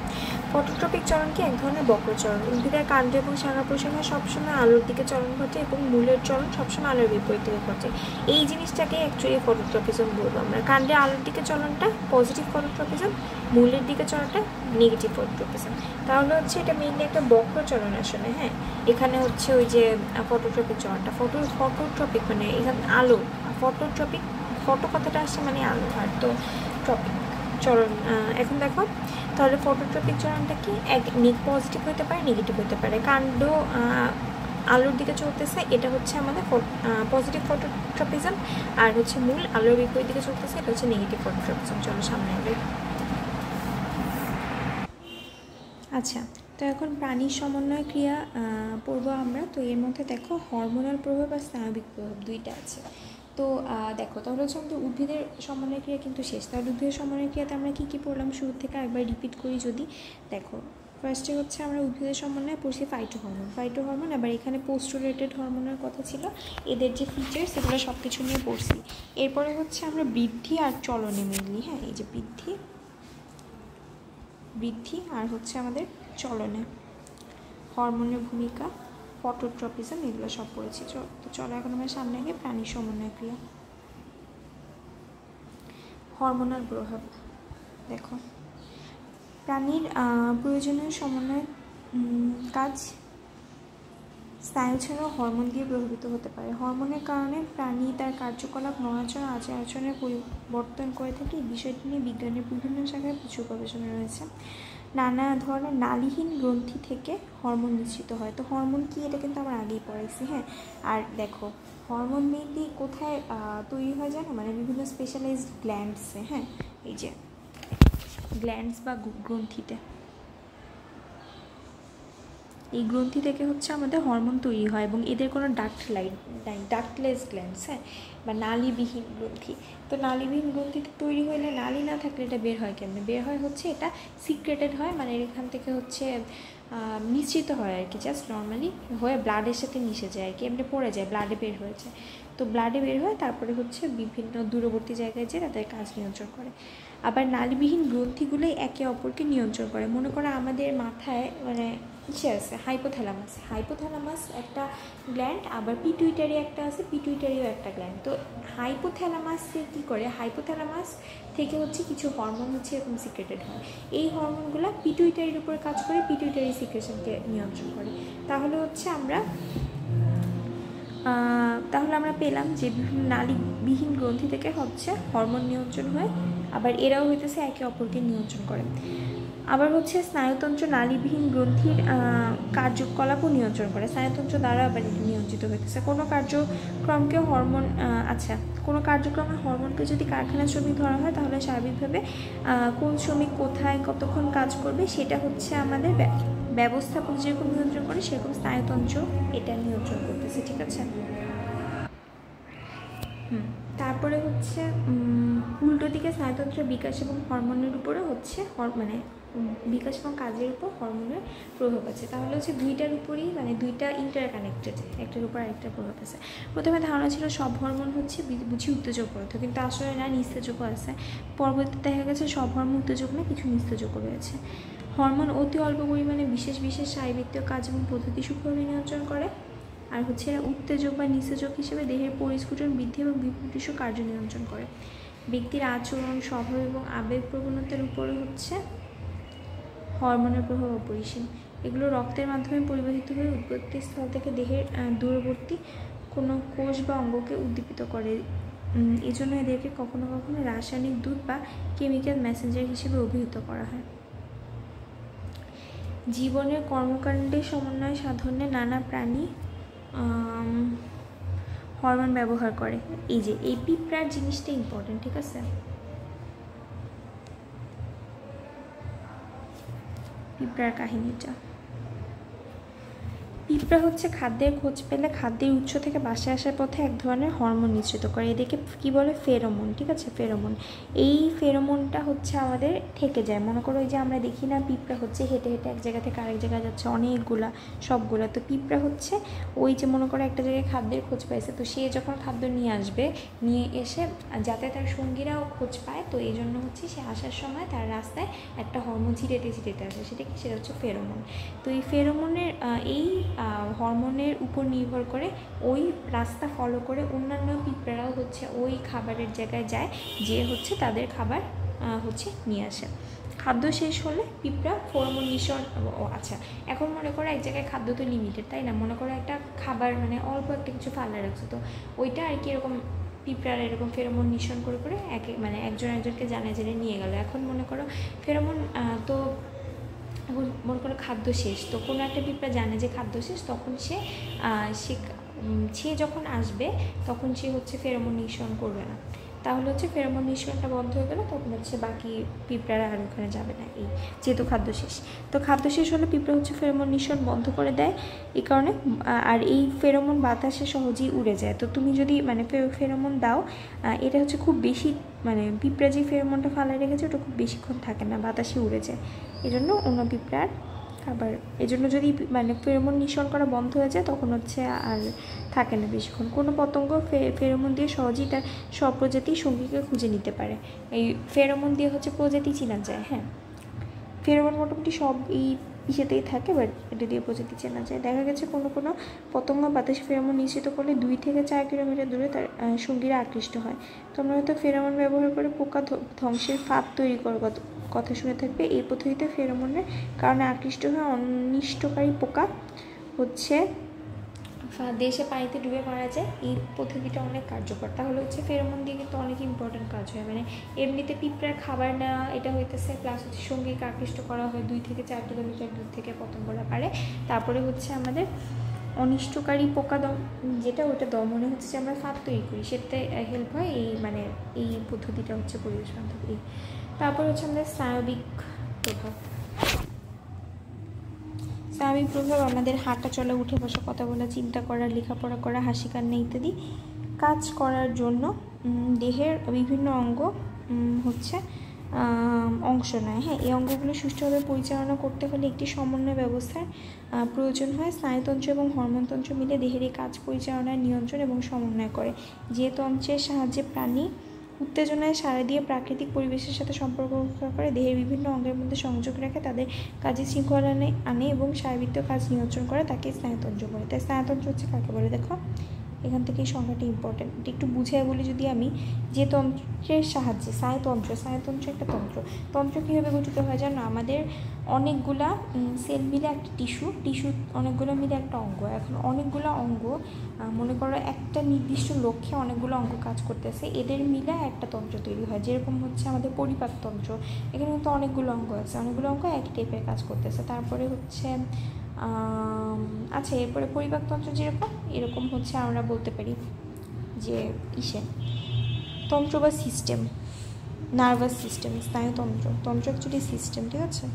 ফটোট্রপিক চলন কি এক ধরনের বক্রচলন, উদ্ভিদের কাণ্ড এবং শাখা প্রশাখায় সবসময় আলোর দিকে চলন ঘটে এবং মূলের চলন সবসময় আলোর বিপরীত দিকে ঘটে। এই জিনিসটাকে অ্যাকচুয়ালি ফটোট্রপিজম বলবো আমরা। কাণ্ডে আলোর দিকে চলনটা পজিটিভ ফটোট্রপিজম, মূলের দিকে চলনটা নেগেটিভ ফটোট্রপিজম। তাহলে হচ্ছে এটা মেইনলি একটা বক্রচলন আসলে। হ্যাঁ, এখানে হচ্ছে ওই যে ফটোট্রপিক চলনটা ফটোট্রপিক মানে এখানে আলো, ফটোট্রপিক ফটো কথাটা আসছে মানে আলো, আর তো ট্রপিক চলন। এখন দেখো তাহলে ফটোট্রপিক চলনটা কি পজিটিভ হতে পারে, নেগেটিভ হতে পারে। কাণ্ড আলোর দিকে চলতেছে, এটা হচ্ছে আমাদের পজিটিভ ফটোট্রপিজম, আর হচ্ছে মূল আলোর বিপরীত দিকে চলতেছে, এটা হচ্ছে নেগেটিভ ফটোট্রপিজম। চলো সামনে আগে। আচ্ছা, তো এখন প্রাণীর সমন্বয় ক্রিয়া পড়বো আমরা। তো এর মধ্যে দেখো হরমোনাল প্রভাব আর স্নায়বিক প্রভাব দুইটা আছে। তো দেখো তাহলে হচ্ছে আমাদের উদ্ভিদের সমন্বয় ক্রিয়া কিন্তু শেষ। তাহলে উদ্ভিদের সমন্বয় ক্রিয়াতে আমরা কী কী পড়লাম শুরু থেকে একবার রিপিট করি যদি। দেখো ফার্স্টে হচ্ছে আমরা উদ্ভিদের সমন্বয়ে পড়ছি ফাইটোহরমোন, আবার এখানে পোস্টুলেটেড হরমোনের কথা ছিল, এদের যে ফিচার্স এগুলো সব কিছু নিয়ে পড়ছি। এরপরে হচ্ছে আমরা বৃদ্ধি আর চলনে মেনলি, হ্যাঁ এই যে বৃদ্ধি আর হচ্ছে আমাদের চলনে হরমোনের ভূমিকা, ফটোট্রপিজম এগুলো সব পড়েছি। তো চলো এখন আমরা সামনে গিয়ে প্রাণী সমন্বয় ক্রিয়া। হরমোনাল প্রভাব দেখো, প্রাণীর প্রয়োজনীয় সমন্বয় কাজ স্নায়ু ছাড়াও হরমোন দিয়ে প্রভাবিত হতে পারে। হরমোনের কারণে প্রাণী তার কার্যকলাপ, নড়াচড়া, আচার আচরণের পরিবর্তন করে থাকে। এই বিষয়টি নিয়ে বিজ্ঞানের বিভিন্ন শাখায় প্রচুর গবেষণা রয়েছে। নানা ধরনের নালীহীন গ্রন্থি থেকে হরমোন নিঃসৃত হয়। তো হরমোন কি, এটা কিন্তু আমরা আগেই পড়াইছি। হ্যাঁ, আর দেখো হরমোন মেইনলি কোথায় তৈরি হয় জানো, মানে বিভিন্ন স্পেশালাইজড গ্ল্যান্ডসে। হ্যাঁ, এই যে গ্ল্যান্ডস বা গ্রন্থিতে, এই গ্রন্থি থেকে হচ্ছে আমাদের হরমোন তৈরি হয় এবং এদের কোনো ডাক্ট লাইন নাই, ডাক্টলেস গ্ল্যান্ডস। হ্যাঁ, বা নালীবিহীন গ্রন্থি। তো নালীবিহীন গ্রন্থিতে তৈরি হলে, নালী না থাকলে এটা বের হয় কেমনে? বের হয় হচ্ছে এটা সিক্রেটেড হয়, মানে এখান থেকে হচ্ছে নিশ্চিত হয় আর কি, জাস্ট নর্মালি হয়ে ব্লাডের সাথে মিশে যায় আর কি, এমনি পড়ে যায়, ব্লাডে বের হয়ে যায়। তো ব্লাডে বের হয়, তারপরে হচ্ছে বিভিন্ন দূরবর্তী জায়গায় যেয়ে তাদের কাজ নিয়ন্ত্রণ করে। আবার নালীবিহীন গ্রন্থিগুলোই একে অপরকে নিয়ন্ত্রণ করে। মনে করো আমাদের মাথায় মানে ইচ্ছে আছে হাইপোথ্যালামাস, হাইপোথ্যালামাস একটা গ্ল্যান্ড, আবার পিটুইটারি একটা আছে, পিটুইটারিও একটা গ্ল্যান্ড। তো হাইপোথ্যালামাসে কী করে, হাইপোথ্যালামাস থেকে হচ্ছে কিছু হরমোন হচ্ছে এরকম সিক্রেটেড হয়। এই হরমোনগুলো পিটুইটারির উপর কাজ করে, পিটুইটারি সিক্রেশনকে নিয়ন্ত্রণ করে। তাহলে হচ্ছে আমরা পেলাম যে বিভিন্ন নালীবিহীন গ্রন্থি থেকে হচ্ছে হরমোন নিয়ন্ত্রণ হয়, আবার এরাও হইতেছে একে অপরকে নিয়ন্ত্রণ করে। আবার হচ্ছে স্নায়ুতন্ত্র নালীবিহীন গ্রন্থির কার্যকলাপও নিয়ন্ত্রণ করে, স্নায়ুতন্ত্র দ্বারা আবার নিয়ন্ত্রিত হইতেছে। কোনো কার্যক্রমকে হরমোন কোনো কার্যক্রমে হরমোনকে যদি কারখানার শ্রমিক ধরা হয়, তাহলে স্বাভাবিকভাবে কোন শ্রমিক কোথায় কতক্ষণ কাজ করবে সেটা হচ্ছে আমাদের ব্যবস্থাপক যেরকম নিয়ন্ত্রণ করে, সেরকম স্নায়ুতন্ত্র এটা নিয়ন্ত্রণ করতেছে। ঠিক আছে, তারপরে হচ্ছে উল্টো দিকে স্নায়ুতন্ত্রের বিকাশ এবং হরমোনের উপরে হচ্ছে মানে বিকাশ এবং কাজের উপর হরমোনের প্রভাব আছে। তাহলে হচ্ছে দুইটার উপরই, মানে দুইটা ইন্টার কানেক্টেড, একটার উপর আরেকটার প্রভাব আছে। প্রথমে ধারণা ছিল সব হরমোন হচ্ছে বুঝি উত্তেজক পদার্থ, কিন্তু আসলে না, নিস্তেজকও আছে। পরবর্তীতে দেখা গেছে সব হরমোন উত্তেজক না, কিছু নিস্তেজকও রয়েছে। হরমোন অতি অল্প পরিমাণে বিশেষ বিশেষ শারীরবৃত্তীয় কাজ এবং পদ্ধতি সূক্ষ্মভাবে নিয়ন্ত্রণ করে। আর হচ্ছে এরা উত্তেজক বা নিস্তেজক হিসেবে দেহের পরিস্ফুটন বৃদ্ধি এবং বিভিন্ন কার্য নিয়ন্ত্রণ করে। ব্যক্তির আচরণ, স্বভাব এবং আবেগ প্রবণতার উপরে হচ্ছে হরমোনের প্রভাব অপরিসীম। এগুলো রক্তের মাধ্যমে পরিবাহিত হয়ে উৎপত্তি স্থল থেকে দেহের দূরবর্তী কোনো কোষ বা অঙ্গকে উদ্দীপিত করে। এজন্য এদেরকে কখনো কখনো রাসায়নিক দূত বা কেমিক্যাল মেসেঞ্জার হিসেবে অভিহিত করা হয়। জীবনের কর্মকাণ্ডের সমন্বয় সাধনে নানা প্রাণী হরমোন ব্যবহার করে। এই যে এই পিঁপড়ার জিনিসটা ইম্পর্টেন্ট। ঠিক আছে, পিঁপড়ার কাহিনীটা, পিঁপড়া হচ্ছে খাদ্যের খোঁজ পেলে খাদ্যের উৎস থেকে বাসায় আসার পথে এক ধরনের হরমোন নিঃসৃত করে, এদেরকে কী বলে, ফেরোমন। ঠিক আছে, ফেরোমন। এই ফেরোমনটা হচ্ছে আমাদের থেকে যায়। মনে করো ওই যে আমরা দেখি না, পিঁপড়া হচ্ছে হেঁটে হেঁটে এক জায়গা থেকে আরেক জায়গায় যাচ্ছে, অনেকগুলা, সবগুলা। তো পিঁপড়া হচ্ছে ওই যে মনে করো একটা জায়গায় খাদ্যের খোঁজ পাইছে, তো সে যখন খাদ্য নিয়ে আসবে, নিয়ে এসে যাতে তার সঙ্গীরাও খোঁজ পায়, তো এই জন্য হচ্ছে সে আসার সময় তার রাস্তায় একটা হরমোন ছিটেতে ছিটেতে আসে। সেটা কি, সেটা হচ্ছে ফেরোমন। তো এই ফেরোমনের এই হরমোনের উপর নির্ভর করে ওই রাস্তা ফলো করে অন্যান্য পিঁপড়ারাও হচ্ছে ওই খাবারের জায়গায় যায়, যে হচ্ছে তাদের খাবার হচ্ছে নিয়ে আসে। খাদ্য শেষ হলে পিঁপড়া ফেরোমন নিঃসরণ। আচ্ছা, এখন মনে করো এক জায়গায় খাদ্য তো লিমিটেড, তাই না? মনে করো একটা খাবার মানে অল্প একটা কিছু ফালা রাখছে, তো ওইটা আর কি এরকম পিঁপড়ারা এরকম ফেরোমন নিঃসরণ করে করে মানে একজন একজনকে জানে নিয়ে গেল। এখন মনে করো ফেরোমন তো এখন মনে করো খাদ্য শেষ, তো কোনো একটা পিঁপড়া জানে যে খাদ্য শেষ, তখন সে যখন আসবে তখন সে হচ্ছে ফেরোমন নিঃসরণ করবে না। তাহলে হচ্ছে ফেরোমন নিঃসরণটা বন্ধ হয়ে গেলে তখন হচ্ছে বাকি পিঁপড়ারা আর ওখানে যাবে না, এই যেহেতু খাদ্য শেষ। তো খাদ্য শেষ হলে পিঁপড়া হচ্ছে ফেরোমন নিঃসরণ বন্ধ করে দেয় এই কারণে। আর এই ফেরোমন বাতাসে সহজেই উড়ে যায়। তো তুমি যদি মানে ফেরোমন দাও, এটা হচ্ছে খুব বেশি, মানে পিঁপড়া যে ফেরোমনটা ফালাই রেখেছে ওটা খুব বেশিক্ষণ থাকে না, বাতাসে উড়ে যায়। এজন্য অন্য পিঁপড়ার খাবার, এজন্য যদি মানে ফেরোমন নিঃসরণ করা বন্ধ হয়ে যায় তখন হচ্ছে আর থাকে না বেশিক্ষণ। কোনো পতঙ্গ ফেরোমন দিয়ে সহজেই তার স্বপ্রজাতি সঙ্গীকে খুঁজে নিতে পারে। এই ফেরোমন দিয়ে হচ্ছে প্রজাতি চেনা যায়। হ্যাঁ, ফেরোমন মোটামুটি সব এই ইসেতেই থাকে, বাট এটা দিয়ে প্রজাতি চেনা যায়। দেখা গেছে কোনো কোনো পতঙ্গ বাতাসে ফেরোমন নিশ্চিত করলে 2 থেকে 4 কিলোমিটার দূরে তার সঙ্গীরা আকৃষ্ট হয়। তোমরা হয়তো ফেরোমন ব্যবহার করে পোকা ধ্বংসের ফাঁদ তৈরি করার কথা শুনে থাকবে। এই পদ্ধতিতে ফেরোমনের কারণে আকৃষ্ট হয়ে অনিষ্টকারী পোকা হচ্ছে দেশে পানিতে ডুবে মারা যায়। এই পদ্ধতিটা অনেক কার্যকর। তাহলে হচ্ছে ফেরোমন দিয়ে কিন্তু অনেক ইম্পর্টেন্ট কাজ হয়, মানে এমনিতে পিঁপড়ার খাবার নেওয়া এটা হইতেছে, প্লাস হচ্ছে সঙ্গীকে আকৃষ্ট করা হয় 2 থেকে 4 কিলোমিটার দূর থেকে পতঙ্গরা পারে। তারপরে হচ্ছে আমাদের অনিষ্টকারী পোকা যেটা ওটা দমনে হচ্ছে যে আমরা ফাঁদ তৈরি করি, সেটাতে হেল্প হয় এই মানে এই পদ্ধতিটা হচ্ছে পরিবেশ বান্ধব। তারপর হচ্ছে আমাদের স্নায়বিক প্রভাব। স্নায়বিক প্রভাব আমাদের হাঁটা চলা, উঠে বসা, কথা বলা, চিন্তা করা, লেখাপড়া করা, হাসি কান্না ইত্যাদি কাজ করার জন্য দেহের বিভিন্ন অঙ্গ হচ্ছে অংশ নেয়। হ্যাঁ, এই অঙ্গগুলো সুষ্ঠুভাবে পরিচালনা করতে হলে একটি সমন্বয় ব্যবস্থার প্রয়োজন হয়। স্নায়ুতন্ত্র এবং হরমোনতন্ত্র মিলে দেহের এই কাজ পরিচালনায় নিয়ন্ত্রণ এবং সমন্বয় করে। যে তন্ত্রের সাহায্যে প্রাণী উত্তেজনায় সাড়া দিয়ে প্রাকৃতিক পরিবেশের সাথে সম্পর্ক রক্ষা করে, দেহের বিভিন্ন অঙ্গের মধ্যে সংযোগ রেখে তাদের কাজে শৃঙ্খলা আনে এবং শারীরিক কাজ নিয়ন্ত্রণ করে, তাকে স্নায়ুতন্ত্র বলে। তাই স্নায়ুতন্ত্র হচ্ছে কাকে বলে দেখো, এখান থেকে এই সংখ্যাটা ইম্পর্টেন্ট। এটা একটু বুঝিয়ে বলি যদি আমি, যে তন্ত্রের সাহায্যে স্নায়ুতন্ত্র একটা তন্ত্র কীভাবে গঠিত হয় জানো, আমাদের অনেকগুলা সেল মিলে একটা টিস্যু অনেকগুলো মিলে একটা অঙ্গ। এখন অনেকগুলো অঙ্গ মনে করো একটা নির্দিষ্ট লক্ষ্যে অনেকগুলো অঙ্গ কাজ করতেছে, এদের মিলে একটা তন্ত্র তৈরি হয়। যেরকম হচ্ছে আমাদের পরিপাকতন্ত্র, এখানে কিন্তু অনেকগুলো অঙ্গ আছে, অনেকগুলো অঙ্গ একই টাইপের কাজ করতেছে। তারপরে হচ্ছে আচ্ছা, এরপরে পরিপাকতন্ত্র যেরকম, এরকম হচ্ছে আমরা বলতে পারি যে তন্ত্র বা সিস্টেম, নার্ভাস সিস্টেম, স্নায়ুতন্ত্র, তন্ত্র অ্যাকচুয়ালি সিস্টেম, ঠিক আছে।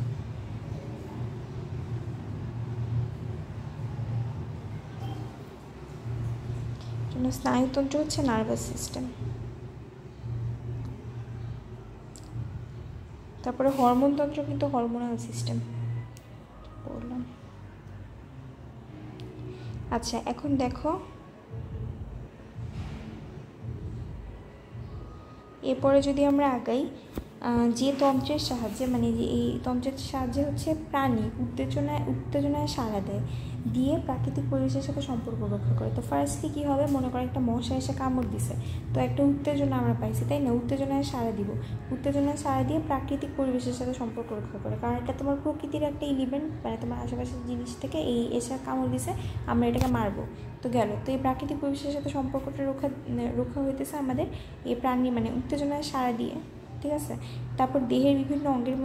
স্নায়ুতন্ত্র হচ্ছে নার্ভাস সিস্টেম। তারপরে হরমোনতন্ত্র কিন্তু হরমোনাল সিস্টেম বললাম। আচ্ছা, এখন দেখো এরপরে যদি আমরা আগাই, যে তন্ত্রের সাহায্যে মানে যে এই তন্ত্রের সাহায্যে হচ্ছে প্রাণী উত্তেজনায় সাড়া দিয়ে প্রাকৃতিক পরিবেশের সাথে সম্পর্ক রক্ষা করে। তো ফার্স্টলি কী হবে, মনে করো একটা মশা এসে কামড় দিছে, তো একটা উত্তেজনা আমরা পাইছি, তাই না? উত্তেজনায় সাড়া দিয়ে প্রাকৃতিক পরিবেশের সাথে সম্পর্ক রক্ষা করে, কারণ এটা তোমার প্রকৃতির একটা এলিমেন্ট, মানে তোমার আশেপাশের জিনিস থেকে এই এসে কামড় দিছে, আমরা এটাকে মারবো, তো গেল। তো এই প্রাকৃতিক পরিবেশের সাথে সম্পর্কটা রক্ষা হইতেছে আমাদের এই প্রাণী মানে উত্তেজনায় সাড়া দিয়ে, ঠিক আছে। তারপর দেহের বিভিন্ন অঙ্গের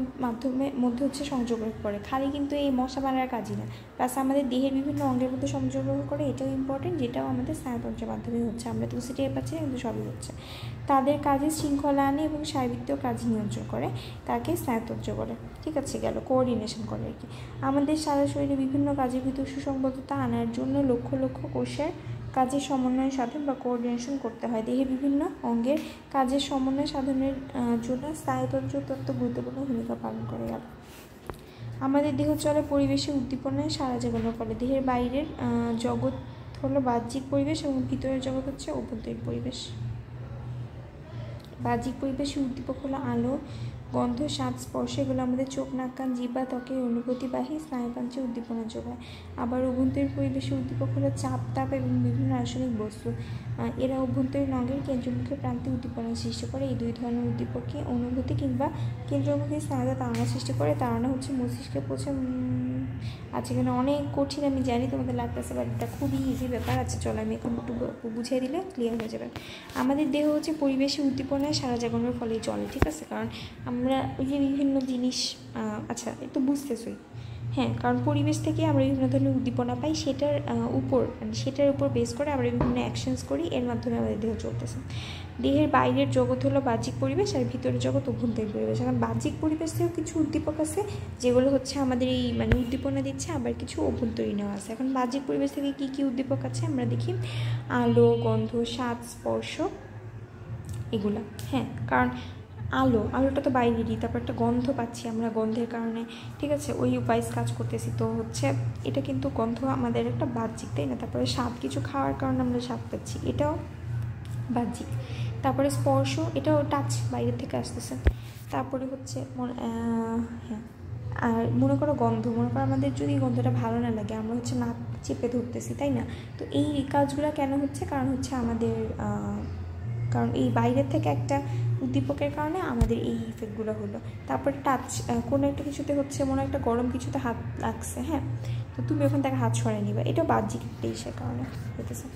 মধ্যে হচ্ছে সংযোগ করে, খালি কিন্তু এই মশা মারার কাজই না, প্লাস আমাদের দেহের বিভিন্ন অঙ্গের মধ্যে সংযোগ করে, এটাও ইম্পর্টেন্ট, যেটাও আমাদের স্নায়ুতন্ত্রের মাধ্যমে হচ্ছে। আমরা তো সেটাই পাচ্ছি, কিন্তু সবই হচ্ছে। তাদের কাজে শৃঙ্খলা আনে এবং শারীরিক কাজ নিয়ন্ত্রণ করে, তাকে স্নায়ুতন্ত্র বলে, ঠিক আছে। গেল কোঅর্ডিনেশন করে আর কি। আমাদের সারা শরীরে বিভিন্ন কাজের ভিতর সুসংবদ্ধতা আনার জন্য লক্ষ লক্ষ কোষের কাজের সমন্বয় সাধন বা কোঅর্ডিনেশন করতে হয়। দেহের বিভিন্ন অঙ্গের কাজের সমন্বয় সাধনের জন্য স্নায়ুতন্ত্র অত্যন্ত গুরুত্বপূর্ণ ভূমিকা পালন করে। গেল আমাদের দেহ চলে পরিবেশের উদ্দীপনায় সারা জাগানোর ফলে। দেহের বাইরের জগৎ হলো বাহ্যিক পরিবেশ এবং ভিতরের জগৎ হচ্ছে অভ্যন্তরীণ পরিবেশ। বাহ্যিক পরিবেশের উদ্দীপক হলো আলো, গন্ধ, স্বাদ, স্পর্শ, এগুলো আমাদের চোখ, নাক, কান, জিহ্বা, ত্বকের অনুভূতিবাহী স্নায়ুতন্ত্রে উদ্দীপনা যোগায়। আবার অভ্যন্তরীণ পরিবেশের উদ্দীপক হলো চাপ, তাপ এবং বিভিন্ন রাসায়নিক বস্তু, এরা অভ্যন্তরীণ অঙ্গের কেন্দ্রমুখী প্রান্তে উদ্দীপনা সৃষ্টি করে। এই দুই ধরনের উদ্দীপককে অনুভূতি কিংবা কেন্দ্রমুখী স্নায়ুতে তাড়না সৃষ্টি করে। তাড়না হচ্ছে মস্তিষ্কে পৌঁছে। আচ্ছা, এখানে অনেক কঠিন আমি জানি, তোমাদের লাগতেছে, বাট এটা খুবই ইজি ব্যাপার। আচ্ছা চলো, আমি এখন একটু বুঝিয়ে দিলে ক্লিয়ার হয়ে যাবে। আমাদের দেহ হচ্ছে পরিবেশে উদ্দীপনায় সারা জাগানোর ফলেই চলে, ঠিক আছে। কারণ আমরা ওই যে বিভিন্ন জিনিস, আচ্ছা একটু বুঝতেছই, হ্যাঁ, কারণ পরিবেশ থেকে আমরা বিভিন্ন ধরনের উদ্দীপনা পাই, সেটার উপর বেস করে আমরা বিভিন্ন অ্যাকশনস করি, এর মাধ্যমে আমাদের দেহ চলতেছে। দেহের বাইরের জগৎ হলো বাহ্যিক পরিবেশ, আর ভিতরের জগৎ অভ্যন্তরীণ পরিবেশ। এখন বাহ্যিক পরিবেশ থেকেও কিছু উদ্দীপক আছে যেগুলো হচ্ছে আমাদের এই মানে উদ্দীপনা দিচ্ছে, আবার কিছু অভ্যন্তরীণও আছে। এখন বাহ্যিক পরিবেশ থেকে কী কী উদ্দীপক আছে আমরা দেখি, আলো, গন্ধ, স্বাদ, স্পর্শ, এগুলা। হ্যাঁ, কারণ আলোটা তো বাইরেরই, তারপর একটা গন্ধ পাচ্ছি আমরা, গন্ধের কারণে, ঠিক আছে, ওই উপাইস কাজ করতেছি, তো হচ্ছে এটা কিন্তু গন্ধ আমাদের একটা বাহ্যিক, তাই না। তারপরে স্বাদ, কিছু খাওয়ার কারণে আমরা স্বাদ পাচ্ছি, এটাও বাহ্যিক। তারপরে স্পর্শ, এটাও টাচ, বাইরের থেকে আসতেছে। তারপরে হচ্ছে হ্যাঁ আর মনে করো গন্ধ, মনে করো আমাদের যদি গন্ধটা ভালো না লাগে, আমরা হচ্ছে নাক চেপে ধরতেছি, তাই না? তো এই কাজগুলো কেন হচ্ছে? কারণ হচ্ছে আমাদের কারণ এই বাইরের থেকে একটা উদ্দীপকের কারণে আমাদের এই ইফেক্টগুলো হলো। তারপরে টাচ, কোনো একটা কিছুতে হচ্ছে, মনে একটা গরম কিছুতে হাত লাগছে, হ্যাঁ, তো তুমি ওখান থেকে হাত সরাই নিবা, এটা বাহ্যিক একটা ইসের কারণে হতেছে।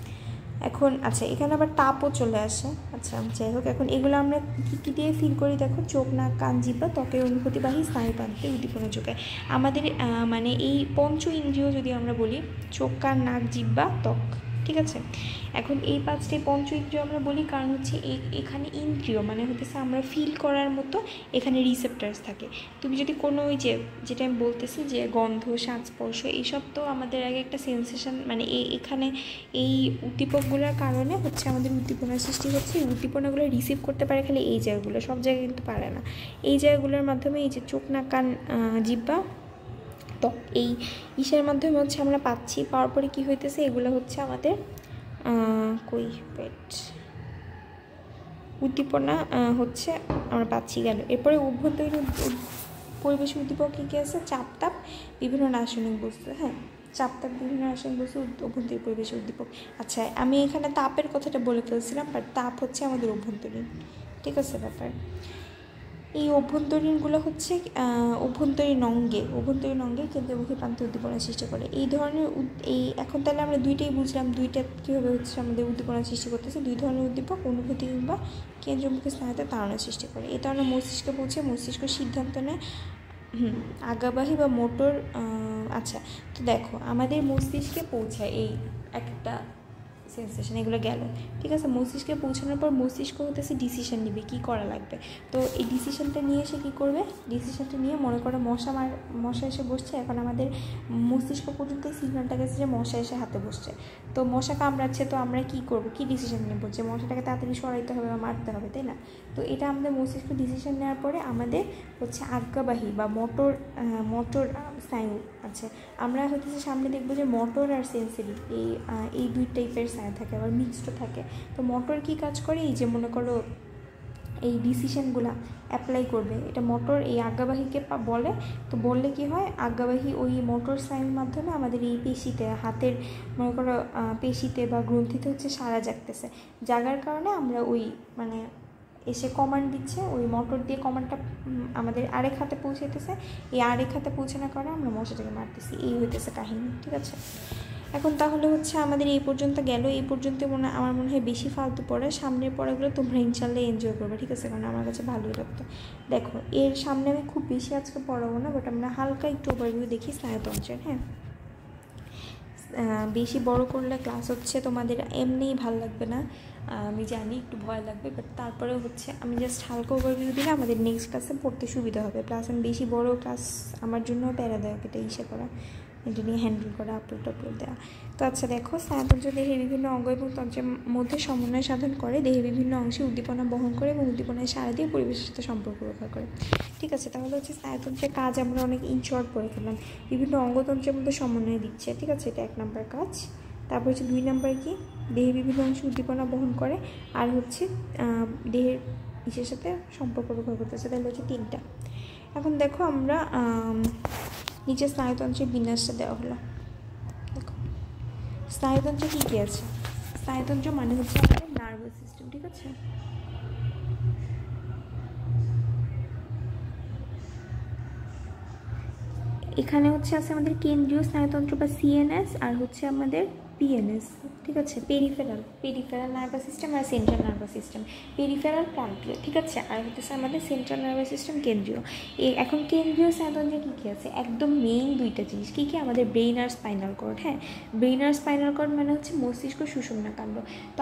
এখন আচ্ছা, এখানে আবার তাপও চলে আসে। আচ্ছা যাই হোক, এখন এগুলো আমরা কী দিয়ে ফিল করি দেখো? চোখ, নাক, কান, জিহ্বা, ত্বকের অনুভূতিবাহী স্নায়ুতন্ত্রে উদ্দীপনা যোগায়। আমাদের মানে এই পঞ্চ ইন্দ্রিয় যদি আমরা বলি, চোখ, কান, নাক, জিহ্বা, ত্বক, ঠিক আছে? এখন এই পাঁচটাই পঞ্চ ইন্দ্রিয় আমরা বলি, কারণ হচ্ছে এখানে ইন্দ্রিয় মানে হতেছে আমরা ফিল করার মতো এখানে রিসেপ্টার্স থাকে। তুমি যদি কোনো ওই যেটা আমি বলতেছি যে গন্ধ, স্বাদ, স্পর্শ, এইসব তো আমাদের আগে একটা সেন্সেশন, মানে এখানে এই উদ্দীপকগুলোর কারণে হচ্ছে আমাদের উদ্দীপনার সৃষ্টি হচ্ছে। এই উদ্দীপনাগুলো রিসিভ করতে পারে খালি এই জায়গাগুলো, সব জায়গায় কিন্তু পারে না। এই জায়গাগুলোর মাধ্যমে এই যে চোখ, নাক, কান, জিহ্বা, তো এই ইসের মাধ্যমে হচ্ছে আমরা পাচ্ছি। পাওয়ার পরে কী হইতেছে? এগুলো হচ্ছে আমাদের উদ্দীপনা হচ্ছে আমরা পাচ্ছি গেল। এরপরে অভ্যন্তরীণ পরিবেশ উদ্দীপক কী কী আছে? চাপতাপ, বিভিন্ন রাসায়নিক বস্তু, হ্যাঁ, চাপতাপ, বিভিন্ন রাসায়নিক বস্তু অভ্যন্তরীণ পরিবেশ উদ্দীপক। আচ্ছা, আমি এখানে তাপের কথাটা বলে ফেলছিলাম, বাট তাপ হচ্ছে আমাদের অভ্যন্তরীণ, ঠিক আছে ব্যাপার। এই অভ্যন্তরীণগুলো হচ্ছে অভ্যন্তরীণ অঙ্গে কেন্দ্রমুখী প্রান্তে উদ্দীপনা সৃষ্টি করে। এই ধরনের এখন তাহলে আমরা দুইটাই বুঝলাম, দুইটা কীভাবে হচ্ছে আমাদের উদ্দীপনা সৃষ্টি করতেছে। দুই ধরনের উদ্দীপক অনুভূতি কিংবা কেন্দ্রমুখী স্নায়ুতে তাড়না সৃষ্টি করে। এই তাড়না মস্তিষ্কে পৌঁছে মস্তিষ্ক সিদ্ধান্ত নেয় আজ্ঞাবাহী বা মোটর। আচ্ছা, তো দেখো আমাদের মস্তিষ্কে পৌঁছায় এই একটা সেন্সেশন, এগুলো গেল, ঠিক আছে? মস্তিষ্কে পৌঁছানোর পর মস্তিষ্ক হতেছে ডিসিশন নিবে কী করা লাগবে। তো এই ডিসিশনটা নিয়ে এসে কী করবে? ডিসিশনটা নিয়ে মনে করো মশা এসে বসছে, এখন আমাদের মস্তিষ্ক পর্যন্ত সিগন্যালটা গেছে যে মশা এসে হাতে বসছে, তো মশা কামড়াচ্ছে, তো আমরা কী করবো? কী ডিসিশন নেবো? যে মশাটাকে তাড়াতাড়ি সরাইতে হবে বা মারতে হবে, তাই না? তো এটা আমাদের মস্তিষ্ক ডিসিশন নেওয়ার পরে আমাদের হচ্ছে আজ্ঞাবাহী বা মোটর স্নায়ু আছে। আমরা হচ্ছে সামনে দেখবো যে মোটর আর সেন্সরি এই দুই টাইপের স্নায়ু থাকে, আবার মিক্সড থাকে। তো মোটর কী কাজ করে? এই যে মনে করো এই ডিসিশনগুলো অ্যাপ্লাই করবে, এটা মোটর এই আজ্ঞাবাহীকে বলে। তো বললে কি হয়? আজ্ঞাবাহী ওই মোটর স্নায়ুর মাধ্যমে আমাদের এই পেশিতে, হাতের মনে করো পেশিতে বা গ্রন্থিতে হচ্ছে সাড়া জাগতেছে, জাগার কারণে আমরা ওই মানে এসে কমান্ড দিচ্ছে, ওই মোটর দিয়ে কমান্ডটা আমাদের আরেক হাতে পৌঁছাইতেছে, এই আরেক হাতে পৌঁছানোর কারণে আমরা মশাটাকে মারতেছি, এই হইতেছে কাহিনী, ঠিক আছে? এখন তাহলে হচ্ছে আমাদের এই পর্যন্ত গেল। এই পর্যন্ত আমার মনে হয় বেশি ফালতু পড়া, সামনের পড়াগুলো তোমরা ইনশাল্লাহ এনজয় করবে, ঠিক আছে? কারণ আমার কাছে ভালোই লাগতো। দেখো এর সামনে আমি খুব বেশি আজকে পড়াবো না, বাট আমরা হালকা একটু ওভারভিউ দেখি স্নায়ুতন্ত্রের, হ্যাঁ। বেশি বড় করলে ক্লাস হচ্ছে তোমাদের এমনিই ভালো লাগবে না, আমি জানি একটু ভয় লাগবে, বাট তারপরে হচ্ছে আমি জাস্ট হালকা ওভারভিউ দিলে আমাদের নেক্সট ক্লাসে পড়তে সুবিধা হবে। প্লাস আমি বেশি বড় ক্লাস আমার জন্য প্যারাদায়ক, এটা ইসে করা, এটা নিয়ে হ্যান্ডেল করা, আপলোড দেওয়া। তো আচ্ছা দেখো, স্নায়ুতন্ত্র দেহের বিভিন্ন অঙ্গ এবং তন্ত্রের মধ্যে সমন্বয় সাধন করে, দেহের বিভিন্ন অংশে উদ্দীপনা বহন করে এবং উদ্দীপনায় সাড়া দিয়ে পরিবেশের সাথে সম্পর্ক রক্ষা করে, ঠিক আছে? তাহলে হচ্ছে স্নায়ুতন্ত্রের কাজ আমরা অনেক ইনশর্ট পড়ে ফেললাম। বিভিন্ন অঙ্গতন্ত্রের মধ্যে সমন্বয় দিচ্ছে, ঠিক আছে? এটা 1 নম্বর কাজ। তারপর হচ্ছে 2 নম্বর কি? দেহের বিভিন্ন অংশে উদ্দীপনা বহন করে, আর হচ্ছে দেহের ইসের সাথে সম্পর্ক রক্ষা করতেছে, তাহলে হচ্ছে 3টা। এখন দেখো আমরা নিচে স্নায়ুতন্ত্রের বিন্যাসটা দেওয়া হলো। দেখো স্নায়ুতন্ত্রে কী কী আছে? স্নায়ুতন্ত্র মানে হচ্ছে আমাদের নার্ভাস সিস্টেম, ঠিক আছে? এখানে হচ্ছে আছে আমাদের কেন্দ্রীয় স্নায়ুতন্ত্র বা সিএনএস, আর হচ্ছে আমাদের পিএনএস, ঠিক আছে? পেরিফেরাল নার্ভাস সিস্টেম আর সেন্ট্রাল নার্ভাস সিস্টেম। পেরিফেরাল প্রান্তীয়, ঠিক আছে? আর হচ্ছে আমাদের সেন্ট্রাল নার্ভাস সিস্টেম কেন্দ্রীয়। এখন কেন্দ্রীয় স্নায়ুতন্ত্রে কী কী আছে? একদম মেইন 2টা জিনিস। কী কী? আমাদের ব্রেইন আর স্পাইনাল কর্ড, হ্যাঁ। ব্রেইন আর স্পাইনাল কর্ড মানে হচ্ছে মস্তিষ্ক সুষুম্না কাণ্ড। তো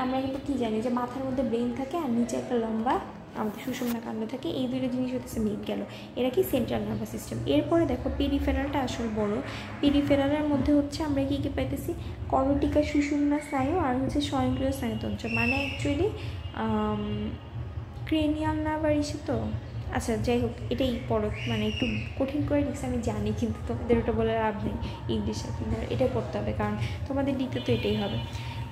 আমরা কিন্তু কী জানি যে মাথার মধ্যে ব্রেইন থাকে আর নিচে একটা লম্বা আমাদের সুষুম্না কাণ্ড থাকে, এই 2টা জিনিস হচ্ছে মেইন গেল, এরা কি সেন্ট্রাল নার্ভাস সিস্টেম। এরপরে দেখো পেরিফেরালটা আসলে বড়। পেরিফেরালের মধ্যে হচ্ছে আমরা কী কী পাইতেছি? করটিকা সুষুম্না স্নায়ু আর হচ্ছে স্বয়ংক্রিয় স্নায়ুতন্ত্র, মানে অ্যাকচুয়ালি ক্রেনিয়াল নার্ভ আর ইসে তো। আচ্ছা যাই হোক, এটাই পড়ো, মানে একটু কঠিন করে লিখছে আমি জানি, কিন্তু তোমাদের ওটা বলে লাভ নেই, ইংলিশে কিন্তু এটাই পড়তে হবে, কারণ তোমাদের দিতে তো এটাই হবে।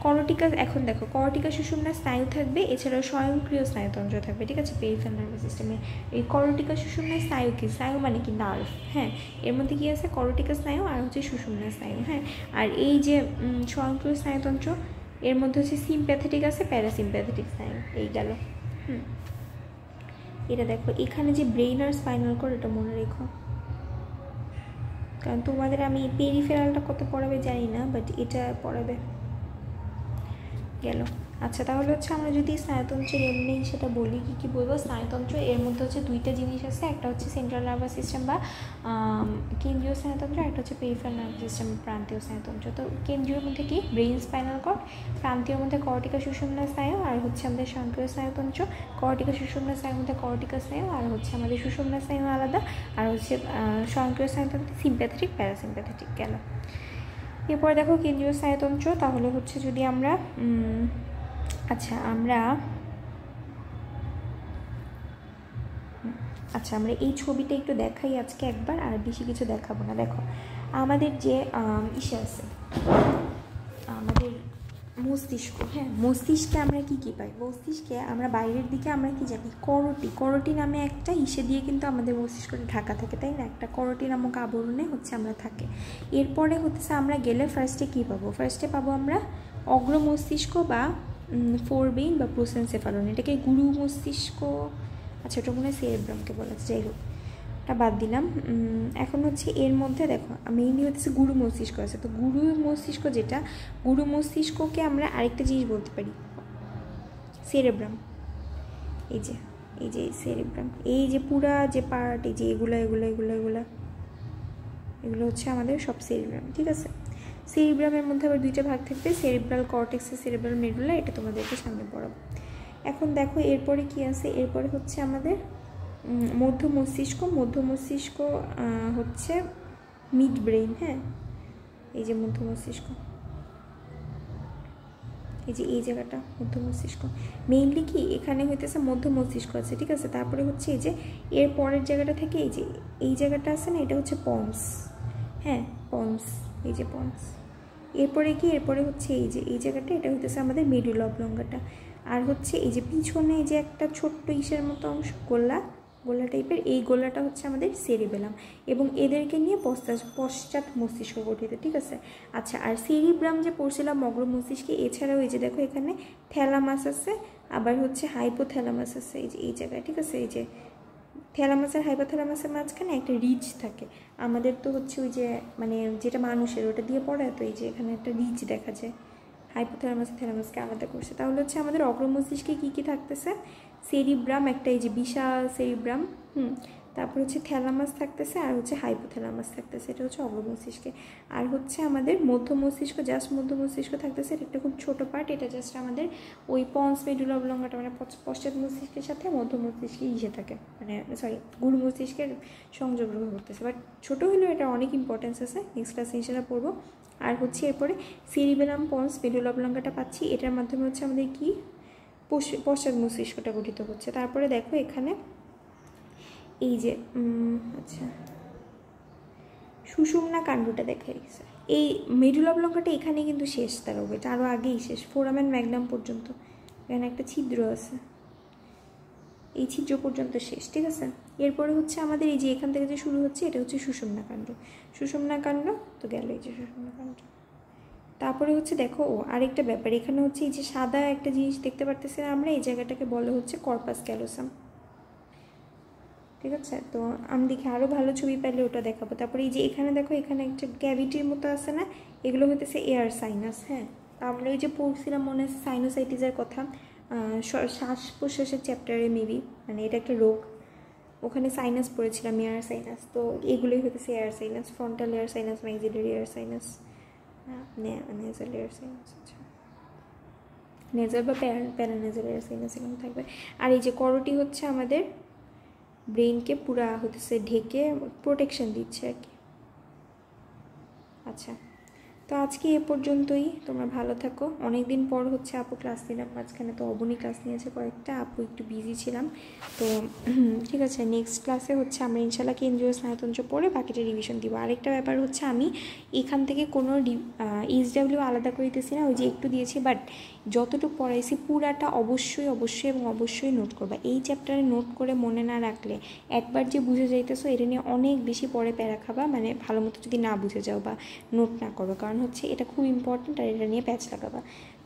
করটিকা, এখন দেখো করটিকা সুষুম্না স্নায়ু থাকবে, এছাড়াও স্বয়ংক্রিয় স্নায়ুতন্ত্র থাকবে, ঠিক আছে, পেরিফেরাল নার্ভাস সিস্টেমে। এই করটিকা সুষুম্না স্নায়ু কি, স্নায়ু মানে কি নার্ভ, হ্যাঁ, এর মধ্যে কি আছে করটিকা স্নায়ু আর হচ্ছে সুষুম্না স্নায়ু, হ্যাঁ। আর এই যে স্বয়ংক্রিয় স্নায়ুতন্ত্র, এর মধ্যে হচ্ছে সিম্প্যাথেটিক আছে, প্যারাসিম্প্যাথেটিক স্নায়ু, এই গেল। এটা দেখো এখানে যে ব্রেইন আর স্পাইনাল কর্ড, এটা মনে রেখো, কারণ তোমাদের আমি পেরিফেরালটা কত পড়াবে জানি না, বাট এটা পড়াবে, গেল। আচ্ছা, তাহলে হচ্ছে আমরা যদি স্নায়ুতন্ত্রের এমনি সেটা বলি, কী বলবো, স্নায়ুতন্ত্র এর মধ্যে হচ্ছে দুইটা জিনিস আছে, একটা হচ্ছে সেন্ট্রাল নার্ভাস সিস্টেম বা কেন্দ্রীয় স্নায়ুতন্ত্র, একটা হচ্ছে পেরিফেরাল নার্ভাস সিস্টেম প্রান্তীয় স্নায়ুতন্ত্র। তো কেন্দ্রীয় মধ্যে কি ব্রেইন স্পাইনাল কর্ড, প্রান্তীয় মধ্যে কর্টিকা সুষুম্না স্নায়ু, আর হচ্ছে আমাদের স্বয়ংক্রিয় স্নায়ুতন্ত্র। কর্টিকা সুষুম্না স্নায়ুর মধ্যে কর্টিকা স্নায়ু, আর হচ্ছে আমাদের সুষুম্না স্নায়ু আলাদা, আর হচ্ছে স্বয়ংক্রিয় স্নায়ুতন্ত্র সিম্প্যাথেটিক, প্যারাসিম্প্যাথেটিক, গেল। এরপরে দেখো কেন্দ্রীয় স্নায়ুতন্ত্র, তাহলে হচ্ছে যদি আমরা আমরা এই ছবিটা একটু দেখাই আজকে একবার, আর বেশি কিছু দেখাবো না। দেখো আমাদের যে ইসে আছে, আমাদের মস্তিষ্ক, হ্যাঁ, মস্তিষ্কে আমরা কি পাই, মস্তিষ্কে আমরা বাইরের দিকে আমরা কি জানি, করটি নামে একটা ইসে দিয়ে কিন্তু আমাদের মস্তিষ্কটা ঢাকা থাকে, তাই না, একটা করটি নামক আবরণে হচ্ছে আমরা থাকে। এরপরে হচ্ছে আমরা গেলে ফার্স্টে কি পাবো, ফার্স্টে পাবো আমরা অগ্র মস্তিষ্ক বা ফোরবেইন বা প্রোসেনসেফালন, এটাকে গুরু মস্তিষ্ক, আচ্ছা ওটা মনে হয় সেরেব্রামকে বলা আছে, যাই হোক ওটা বাদ দিলাম। এখন হচ্ছে এর মধ্যে দেখো মেইনলি হচ্ছে গুরু মস্তিষ্ক আছে, তো গুরু মস্তিষ্ক যেটা, গুরু মস্তিষ্ককে আমরা আরেকটা জিনিস বলতে পারি সেরেব্রাম, এই যে সেরেব্রাম, এই যে পুরা যে পার্ট, এই যে এগুলো হচ্ছে আমাদের সব সেরেব্রাম, ঠিক আছে। সেরিব্রামের মধ্যে আবার দুইটা ভাগ থাকবে, সেরিব্রাল কর্টেক্স, সেরিব্রাল মেডুলা, এটা তোমাদেরকে সামনে পড়াবো। এখন দেখো এরপরে কি আছে, এরপরে হচ্ছে আমাদের মধ্য মস্তিষ্ক হচ্ছে মিড ব্রেইন, হ্যাঁ, এই যে মধ্য মস্তিষ্ক, এই যে এই জায়গাটা মধ্য মস্তিষ্ক, মেইনলি কি এখানে হইতেছে মধ্য মস্তিষ্ক আছে, ঠিক আছে। তারপরে হচ্ছে এই যে এর পরের জায়গাটা থেকে এই যে এই জায়গাটা আছে না, এটা হচ্ছে পন্স, হ্যাঁ পন্স, এই যে পন্স। এরপরে কি, এরপরে হচ্ছে এই যে এই জায়গাটা, এটা হইতেছে আমাদের মেডুলা অবলঙ্গাটা। আর হচ্ছে এই যে পিছনে যে একটা ছোট্ট ইসের মতো অংশ, গোলা টাইপের, এই গোলাটা হচ্ছে আমাদের সেরিবেলাম, এবং এদেরকে নিয়ে পশ্চাৎ মস্তিষ্ক গঠিত, ঠিক আছে। আচ্ছা, আর সেরিব্রাম যে পড়ছিলাম অগ্র মস্তিষ্কে, এছাড়াও এই যে দেখো এখানে থ্যালামাস আছে, আবার হচ্ছে হাইপোথ্যালামাস আছে, এই যে এই জায়গায়, ঠিক আছে। এই যে থ্যালামাস আর হাইপোথ্যালামাসের মাঝখানে একটা রিজ থাকে, আমাদের তো হচ্ছে ওই যে মানে যেটা মানুষের ওটা দিয়ে পড়ায়, তো এই যে এখানে একটা রিজ দেখা যায়, হাইপোথ্যালামাস থ্যালামাসকে আলাদা করছে। তাহলে হচ্ছে আমাদের অগ্র মস্তিষ্কে কী থাকতেছে, সেরিব্রাম, একটা এই যে বিশাল সেরিব্রাম, তারপর হচ্ছে থ্যালামাস থাকতেছে, আর হচ্ছে হাইপোথ্যালামাস থাকতেছে, এটা হচ্ছে অগ্র মস্তিষ্কে। আর হচ্ছে আমাদের মধ্য মস্তিষ্ক, জাস্ট মধ্য মস্তিষ্ক থাকতেছে, এটা একটা খুব ছোটো পার্ট, এটা জাস্ট আমাদের ওই পন্স মেডুলা অবলঙ্গাটা মানে পশ্চাৎ মস্তিষ্কের সাথে মধ্য মস্তিষ্কে ইসে থাকে, মানে সরি গুরু মস্তিষ্কের সংযোগ রক্ষা করতেছে, বাট ছোটো হলেও এটা অনেক ইম্পর্টেন্স আছে, নেক্সট ক্লাসে সেটা পড়বো। আর হচ্ছে এরপরে সেরিবেলাম পন্স মেডুলা অবলঙ্গাটা পাচ্ছি, এটার মাধ্যমে হচ্ছে আমাদের কি পশ্চাৎ মস্তিষ্কটা গঠিত হচ্ছে। তারপরে দেখো এখানে এই যে আচ্ছা সুষুম্না কাণ্ডটা দেখা গেছে, এই মেডুলা অবলঙ্গাটা এখানে কিন্তু শেষ, তার এটা আরও আগেই শেষ, ফোরামেন ম্যাগনাম পর্যন্ত, এখানে একটা ছিদ্র আছে, এই ছিদ্র পর্যন্ত শেষ, ঠিক আছে। এরপরে হচ্ছে আমাদের এই যে এখান থেকে যে শুরু হচ্ছে, এটা হচ্ছে সুষুম্না কাণ্ড, তো গেল এই যে সুষুম্না কাণ্ড। তারপরে হচ্ছে দেখো আরেকটা ব্যাপার, এখানে হচ্ছে এই যে সাদা একটা জিনিস দেখতে পারতেছি না আমরা, এই জায়গাটাকে বলা হচ্ছে কর্পাস ক্যালোসাম, ঠিক আছে। তো আমি দেখি আরও ভালো ছবি পেলে ওটা দেখাবো। তারপরে এই যে এখানে দেখো, এখানে একটা ক্যাভিটির মতো আছে না, এগুলো হইতেছে এয়ার সাইনাস, হ্যাঁ। আমরা ওই যে পড়ছিলাম মনে হয় সাইনোসাইটিসের কথা, শ্বাস প্রশ্বাসের চ্যাপ্টারে মেবি, মানে এটা একটা রোগ, ওখানে সাইনাস পড়েছিলাম, এয়ার সাইনাস, তো এগুলোই হইতেছে air sinus, frontal air sinus, maxillary air sinus, nasal air sinus, আচ্ছা নেজাল বা প্যারানেজাল এয়ার সাইনাস এখানে থাকবে। আর এই যে করটি হচ্ছে আমাদের ব্রেইনকে পুরা হতেছে ঢেকে প্রোটেকশন দিচ্ছে আর কি। আচ্ছা, তো আজকে এ পর্যন্তই, তোমরা ভালো থাকো। অনেক দিন পর হচ্ছে আপু ক্লাস নিলাম, মাঝখানে তো অবনী ক্লাস নিয়েছে কয়েকটা, আপু একটু বিজি ছিলাম। তো ঠিক আছে, নেক্সট ক্লাসে হচ্ছে আমরা ইনশাল্লাহ কেন্দ্রীয় স্নাতন্ত্র পড়ে বাকিটা রিভিশন দিব। আরেকটা ব্যাপার হচ্ছে আমি এখান থেকে কোনো এইচডাব্লিউ আলাদা করিতেছি না, ওই যে একটু দিয়েছি, বাট যতটুকু পড়াইছি পুরাটা অবশ্যই অবশ্যই এবং অবশ্যই নোট করবা। এই চ্যাপ্টারে নোট করে মনে না রাখলে একবার যে বুঝে যাইতেছো এটা নিয়ে অনেক বেশি পরে প্যারা খাবা, মানে ভালো মতো যদি না বুঝে যাও বা নোট না করো, কারণ হচ্ছে এটা খুব ইম্পর্টেন্ট আর এটা নিয়ে প্যাচ লাগাবা।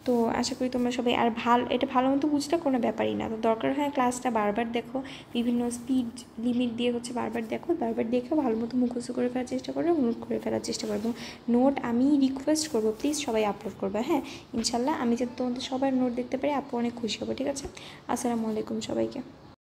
তো আশা করি তোমরা সবাই, আর এটা ভালো মতো বুঝলে কোনো ব্যাপারই না, তো দরকার হয় ক্লাসটা বারবার দেখো, বিভিন্ন স্পিড লিমিট দিয়ে হচ্ছে বারবার দেখো, বারবার দেখেও ভালো মতো মুখস্থ করে ফেলার চেষ্টা করো, নোট করে ফেলার চেষ্টা করবো। নোট আমি রিকোয়েস্ট করবো প্লিজ সবাই আপলোড করবে, হ্যাঁ ইনশাল্লাহ। আমি যাতে তোমাদের সবার নোট দেখতে পারি আপু অনেক খুশি হবো। ঠিক আছে, আসসালামু আলাইকুম সবাইকে।